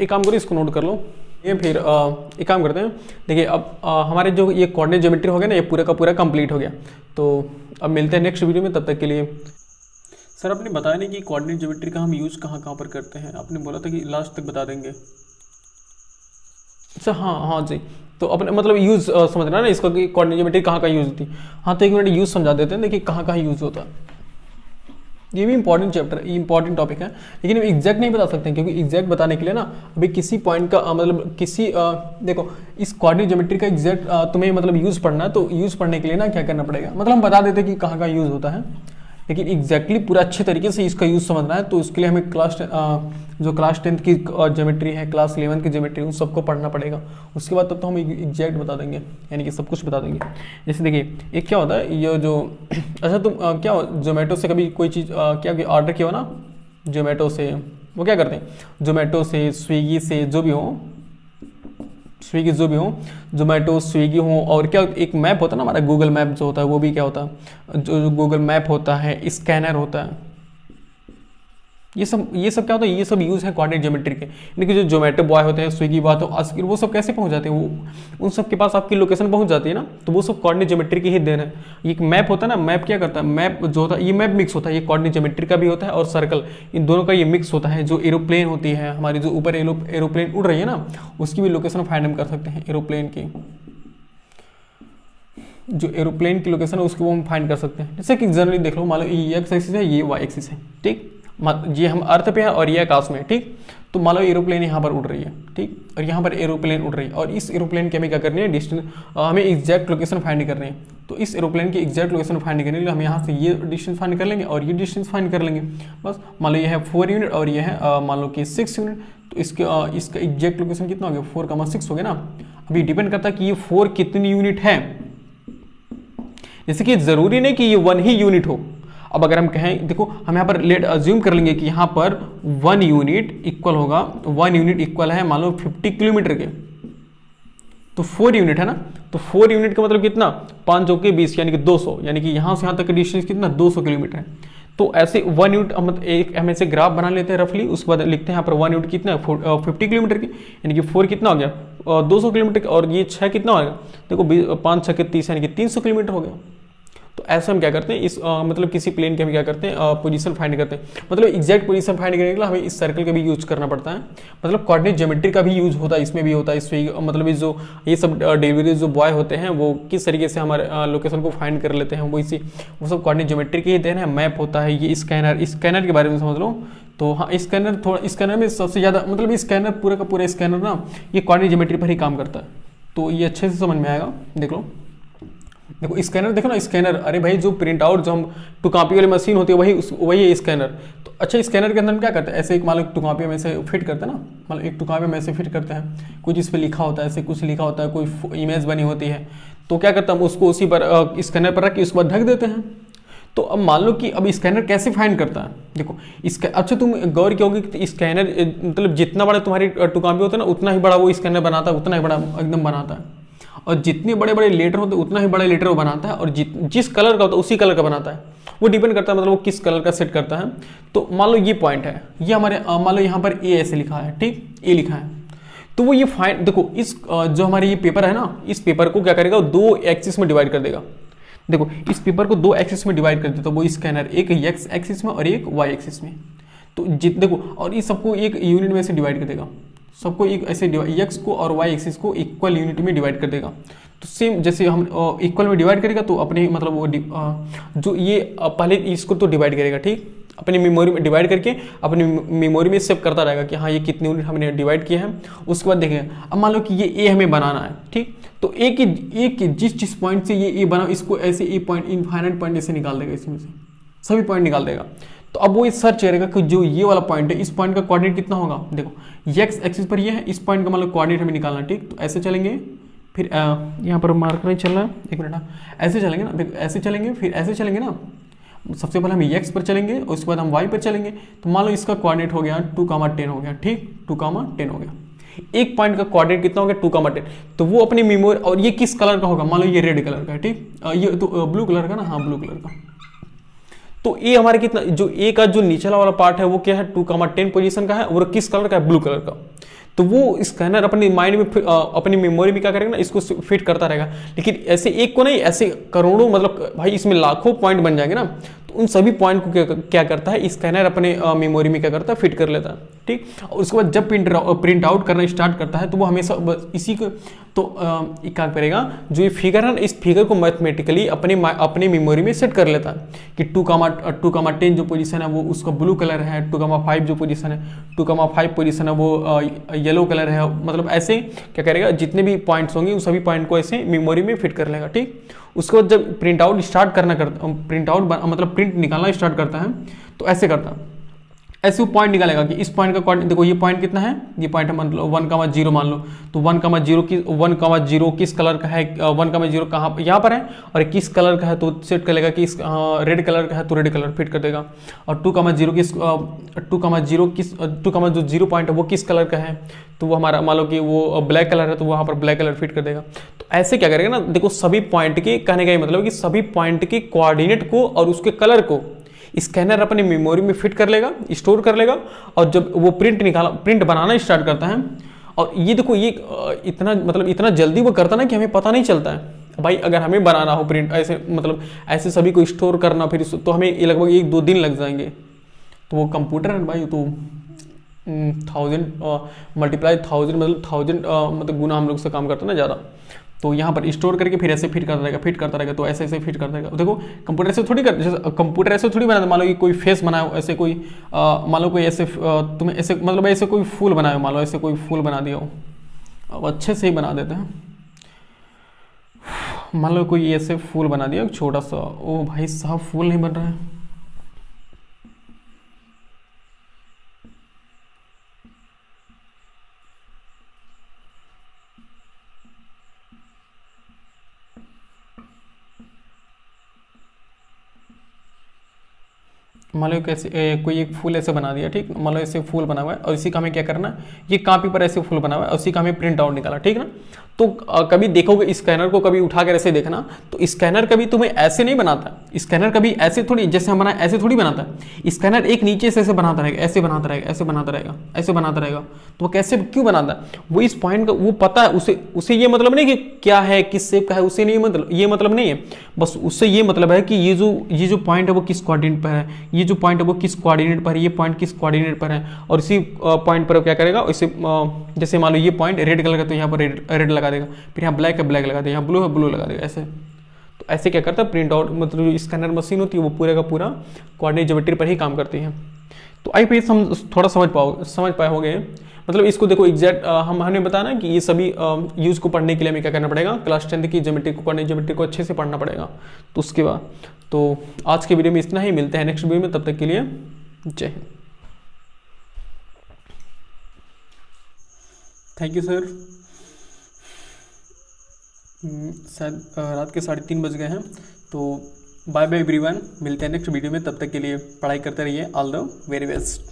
[SPEAKER 1] एक काम करो इसको नोट कर लो, ये फिर एक काम करते हैं, देखिए अब हमारे जो ये कोऑर्डिनेट ज्योमेट्री हो गया ना, ये पूरा का पूरा कंप्लीट हो गया, तो अब मिलते हैं नेक्स्ट वीडियो में, तब तक के लिए। सर आपने बताया नहीं कि कोऑर्डिनेट ज्योमेट्री का हम यूज़ कहाँ कहाँ पर करते हैं, आपने बोला था कि लास्ट तक बता देंगे। अच्छा हाँ जी, तो अपने मतलब यूज़ समझना ना इसका कि कोऑर्डिनेट ज्योमेट्री कहाँ कहाँ यूज़ होती है। हाँ तो एक मिनट यूज़ समझा देते हैं, देखिए कहाँ कहाँ यूज़ होता है। ये भी इंपॉर्टेंट चैप्टर इंपॉर्टेंट टॉपिक है, लेकिन हम एग्जैक्ट नहीं बता सकते हैं, क्योंकि एग्जैक्ट बताने के लिए ना अभी किसी पॉइंट का मतलब किसी देखो इस कोऑर्डिनेट ज्योमेट्री का एग्जैक्ट तुम्हें मतलब यूज़ पढ़ना है, तो यूज़ पढ़ने के लिए ना क्या करना पड़ेगा, मतलब हम बता देते हैं कि कहाँ कहाँ यूज़ होता है, लेकिन एग्जैक्टली पूरा अच्छे तरीके से इसका यूज़ समझना है, तो उसके लिए हमें क्लास 10th की ज्योमेट्री है, क्लास 11th की ज्योमेट्री, उन सबको पढ़ना पड़ेगा, उसके बाद तब तो हम एग्जैक्ट बता देंगे, यानी कि सब कुछ बता देंगे। जैसे देखिए एक क्या होता है, ये जो अच्छा तुम क्या जोमेटो से कभी कोई चीज़ क्या ऑर्डर किया हो ना, जोमेटो से वो क्या करते हैं, जोमेटो से स्विगी से जो भी हो, जोमेटो स्विगी हो, और क्या एक मैप होता है ना हमारा गूगल मैप जो होता है, वो भी क्या होता है, जो गूगल मैप होता है, स्कैनर होता है, ये सब क्या होता है, ये सब यूज़ है कोऑर्डिनेट ज्योमेट्री के, यानी कि जो जोमेटो बॉय होते हैं, स्विगी बॉय तो वो सब कैसे पहुंच जाते हैं, वो उन सब के पास आपकी लोकेशन पहुंच जाती है ना, तो वो सब कोऑर्डिनेट ज्योमेट्री की ही देन है। एक मैप होता है ना, मैप क्या करता है, मैप जो होता है ये मैप मिक्स होता है, ये कोऑर्डिनेट ज्योमेट्री का भी होता है और सर्कल, इन दोनों का ये मिक्स होता है। जो एरोप्लेन होती है हमारी, जो ऊपर एरोप्लेन उड़ रही है ना, उसकी भी लोकेशन फाइंड हम कर सकते हैं, एरोप्लेन की जो एरोप्लेन की लोकेशन है उसको हम फाइंड कर सकते हैं। जैसे कि जनरली देख लो, मान लो ये एक्स एक्सिस है, ये वाई एक्सिस है, ठीक, ये हम अर्थ पे है और ये आकाश में, ठीक, तो मान लो एरोप्लेन यहाँ पर उड़ रही है, ठीक, और यहाँ पर एरोप्लेन उड़ रही है, और इस एरोप्लेन की हमें क्या करनी है, डिस्टेंस हमें एग्जैक्ट लोकेशन फाइंड करनी है, तो इस एरोप्लेन की एग्जैक्ट लोकेशन फाइंड करने के लिए हम यहाँ से ये डिस्टेंस फाइंड कर लेंगे और ये डिस्टेंस फाइंड कर लेंगे, बस। मान लो ये है 4 यूनिट और ये है मान लो कि 6 यूनिट, तो इसका एग्जैक्ट लोकेशन कितना हो गया, 4,6 हो गया ना। अभी डिपेंड करता है कि ये 4 कितनी यूनिट है, जैसे कि जरूरी नहीं कि ये 1 ही यूनिट हो। अब अगर हम कहें, देखो हम यहाँ पर लेट अज्यूम कर लेंगे कि यहाँ पर 1 यूनिट इक्वल होगा, 1 यूनिट इक्वल है मान लो 50 किलोमीटर के, तो 4 यूनिट है ना, तो 4 यूनिट का मतलब कितना, 5 चौके 20, यानी कि 200, यानी कि यहाँ से यहाँ तक का डिस्टेंस कितना 200 किलोमीटर है। तो ऐसे 1 यूनिट हम ऐसे ग्राफ बना लेते हैं रफली, उसके बाद लिखते हैं यहाँ पर 1 यूनिट कितना है, 50 किलोमीटर की, यानी कि 4 कितना हो गया 200 किलोमीटर, और ये 6 कितना हो गया, देखो 5 6 के 30, यानी कि 300 किलोमीटर हो गया। तो ऐसे हम क्या करते हैं इस मतलब किसी प्लेन के हम क्या करते हैं पोजीशन फाइंड करते हैं, मतलब एग्जैक्ट पोजीशन फाइंड करने के लिए हमें इस सर्कल का भी यूज करना पड़ता है, मतलब कोऑर्डिनेट ज्योमेट्री का भी यूज होता है, इसमें भी होता है, इसमें मतलब ये सब डिलीवरी जो बॉय होते हैं वो किस तरीके से हमारे लोकेशन को फाइंड कर लेते हैं, वो सब कोऑर्डिनेट ज्योमेट्री के ही देन है। मैप होता है, ये स्कैनर के बारे में समझ लो। तो हाँ, स्कैनर में सबसे ज़्यादा मतलब स्कैनर पूरा का पूरा स्कैनर ना ये कोऑर्डिनेट ज्योमेट्री पर ही काम करता है, तो ये अच्छे से समझ में आएगा। देख लो, देखो स्कैनर, देखो ना स्कैनर, अरे भाई जो प्रिंट आउट जो हम टू कॉपी वाली मशीन होती है वही है स्कैनर। तो अच्छा, स्कैनर के अंदर हम क्या करते हैं, ऐसे एक मान लो टू कॉपी में से फिट करते हैं ना, मतलब एक टू कॉपी में ऐसे फिट करते हैं, कुछ इस पर लिखा होता है, ऐसे कुछ लिखा होता है, कोई इमेज बनी होती है, तो क्या करता है हम उसको उसी पर स्कैनर पर रख के उसके बाद ढक देते हैं। तो अब मान लो कि अब स्कैनर कैसे फाइंड करता है, देखो अच्छा तुम गौर किया होगी कि स्कैनर मतलब जितना बड़ा तुम्हारी टू कॉपी होता है ना उतना ही बड़ा वो स्कैनर बनाता है, उतना ही बड़ा एकदम बनाता है, और जितने बड़े बड़े लेटर होते हैं उतना ही बड़ा लेटर वो बनाता है, और जिस कलर का होता है उसी कलर का बनाता है, वो डिपेंड करता है मतलब वो किस कलर का सेट करता है। तो मान लो ये पॉइंट है, ये हमारे मान लो यहाँ पर ए ऐसे लिखा है, ठीक, ए लिखा है, तो वो ये फाइंड, देखो इस जो हमारे ये पेपर है ना, इस पेपर को क्या करेगा, दो एक्सिस में डिवाइड कर देगा। देखो इस पेपर को दो एक्सिस में डिवाइड कर देता है वो स्कैनर, एक एक्स एक्सिस में और एक वाई एक्सिस में। तो देखो, और इस सबको एक यूनिट में से डिवाइड कर देगा, सबको एक ऐसे एक्स को और वाई एक्सिस को इक्वल यूनिट में डिवाइड कर देगा। तो सेम जैसे हम इक्वल में डिवाइड करेगा तो अपने मतलब वो जो ये पहले इसको तो डिवाइड करेगा, ठीक, अपनी मेमोरी में डिवाइड करके अपनी मेमोरी में सेव करता रहेगा कि हाँ ये कितने यूनिट हमने डिवाइड किए हैं। उसके बाद देखेंगे, अब मान लो कि ये ए हमें बनाना है, ठीक, तो एक जिस पॉइंट से ये ए बना इसको ऐसे ए पॉइंट इनफाइनाइट पॉइंट ऐसे निकाल देगा, इसमें से सभी पॉइंट निकाल देगा। तो अब वो सर्च करेगा कि जो ये वाला पॉइंट है इस पॉइंट का कोऑर्डिनेट कितना होगा। देखो एक्स एक्सिस पर ये है, इस पॉइंट का मतलब कोऑर्डिनेट हमें निकालना, ठीक, तो ऐसे चलेंगे, फिर यहाँ पर मार्क नहीं चल रहा है, एक मिनट, ऐसे चलेंगे ना, देखो ऐसे चलेंगे, फिर ऐसे चलेंगे ना, सबसे पहले हम एक्स पर चलेंगे और उसके बाद हम वाई पर चलेंगे। तो मान लो इसका कोऑर्डिनेट हो गया 2,10 हो गया, ठीक, 2,10 हो गया। एक पॉइंट का कोऑर्डिनेट कितना हो गया 2,10, तो वो अपनी मेमोरी, और ये किस कलर का होगा, मान लो ये रेड कलर का है, ठीक, ये तो ब्लू कलर का ना, हाँ ब्लू कलर का। तो ए हमारे कितना, जो ए का जो निचला वाला पार्ट है वो क्या है 2,10 पोजीशन का है, और किस कलर का है, ब्लू कलर का। तो वो स्कैनर अपनी माइंड में अपनी मेमोरी में क्या करेगा ना, इसको फिट करता रहेगा। लेकिन ऐसे एक को नहीं, ऐसे करोड़ों, मतलब भाई इसमें लाखों पॉइंट बन जाएंगे ना, तो उन सभी पॉइंट को क्या करता है स्कैनर अपने मेमोरी में क्या करता है, फिट कर लेता है, ठीक। और उसके बाद जब प्रिंट आउट करना स्टार्ट करता है तो वो हमेशा इसी को तो क्या करेगा, जो ये फिगर है ना, इस फिगर को मैथमेटिकली अपने मेमोरी में सेट कर लेता है कि 2,10 जो पोजीशन है वो उसका ब्लू कलर है, 2,5 जो पोजीशन है 2,5 पोजीशन है वो येलो कलर है। मतलब ऐसे क्या करेगा, जितने भी पॉइंट्स होंगे उन सभी पॉइंट को ऐसे मेमोरी में फिट कर लेगा, ठीक। उसके बाद जब प्रिंट आउट मतलब प्रिंट निकालना स्टार्ट करता है तो ऐसे करता है, ऐसे वो पॉइंट निकालेगा कि इस पॉइंट का कोऑर्डिनेट, देखो ये पॉइंट कितना है, ये पॉइंट है मतलब 1,0 मान लो, तो 1,0 किस कलर का है, 1,0 कहाँ यहाँ पर है, और किस कलर का है तो सेट कर लेगा कि इस रेड कलर का है तो रेड कलर फिट कर देगा। और 2,0 पॉइंट है वो किस कलर का है, तो वो हमारा मान लो कि वो ब्लैक कलर है तो वहाँ पर ब्लैक कलर फिट कर देगा। तो ऐसे क्या करेगा ना, देखो सभी पॉइंट के, कहने का ये मतलब कि सभी पॉइंट के कोऑर्डिनेट को और उसके कलर को स्कैनर अपनी मेमोरी में फिट कर लेगा, स्टोर कर लेगा, और जब वो प्रिंट बनाना स्टार्ट करता है, और ये देखो ये इतना जल्दी वो करता ना कि हमें पता नहीं चलता है। भाई अगर हमें बनाना हो प्रिंट ऐसे, मतलब ऐसे सभी को स्टोर करना, फिर तो हमें लगभग 1-2 दिन लग जाएंगे। तो वो कंप्यूटर है भाई, तो 1000 मल्टीप्लाई 1000 मतलब 1000 मतलब गुना हम लोग से काम करता है ना ज़्यादा। तो यहाँ पर स्टोर करके फिर ऐसे फिट करता रहेगा, तो ऐसे फिट करता रहेगा। देखो कंप्यूटर ऐसे थोड़ी कर, जैसे कंप्यूटर ऐसे थोड़ी बनाता, मान लो कि कोई फेस बनाओ, ऐसे कोई मान लो कोई ऐसे तुम्हें ऐसे मतलब ऐसे कोई फूल बनाओ, मान लो ऐसे कोई फूल बना दिया हो, अब अच्छे से ही बना देते हैं। मान लो कोई ऐसे फूल बना दिया छोटा सा, ओ भाई साहब फूल नहीं बन रहा है। मान लो कैसे कोई एक फूल ऐसे बना दिया, ठीक, मान लो ऐसे फूल बना हुआ है, और इसी का हमें क्या करना है, ये कॉपी पर ऐसे फूल बना हुआ है, और उसी का हमें प्रिंट आउट निकाला, ठीक ना। तो कभी देखोगे स्कैनर को, कभी उठा कर ऐसे देखना, तो स्कैनर कभी तुम्हें ऐसे नहीं बनाता, स्कैनर कभी ऐसे थोड़ी, जैसे हम बनाए ऐसे थोड़ी बनाता है। स्कैनर एक नीचे से ऐसे बनाता रहेगा, ऐसे बनाता रहेगा, ऐसे बनाता रहेगा, ऐसे बनाता रहेगा। तो वो कैसे क्यों बनाता है? वो इस पॉइंट का वो पता है, उसे ये मतलब नहीं कि क्या है, किस शेप का है, उसे नहीं मतलब, ये मतलब नहीं है। बस उससे ये मतलब है कि ये जो पॉइंट है वो किस कोऑर्डिनेट पर है, ये जो पॉइंट है वो किस कोऑर्डिनेट पर है, ये पॉइंट किस कोऑर्डिनेट पर है, और इसी पॉइंट पर क्या करेगा, इसे जैसे मान लो ये पॉइंट रेड कलर का, तो यहाँ पर रेड लगा देगा, फिर यहाँ ब्लैक है ब्लैक लगा देगा, यहाँ ब्लू है ब्लू लगा देगा, ऐसे। तो ऐसे क्या करता है प्रिंट आउट, मतलब जो स्कैनर मशीन होती है वो पूरे का पूरा कोऑर्डिनेट ज्योमेट्री पर ही काम करती है। तो आई पे हम थोड़ा समझ पाए होंगे। मतलब इसको देखो एग्जैक्ट हमने बताया ना कि ये सभी यूज को पढ़ने के लिए हमें क्या करना पड़ेगा, क्लास 10 की ज्योमेट्री को, कोऑर्डिनेट ज्योमेट्री को अच्छे से पढ़ना पड़ेगा। तो उसके बाद तो आज के वीडियो में इतना ही, मिलते हैं नेक्स्ट वीडियो में, तब तक के लिए जय हिंद। Thank you sir. शायद रात के 3:30 बज गए हैं, तो बाय बाय एवरीवन, मिलते हैं नेक्स्ट वीडियो में, तब तक के लिए पढ़ाई करते रहिए। All the very best.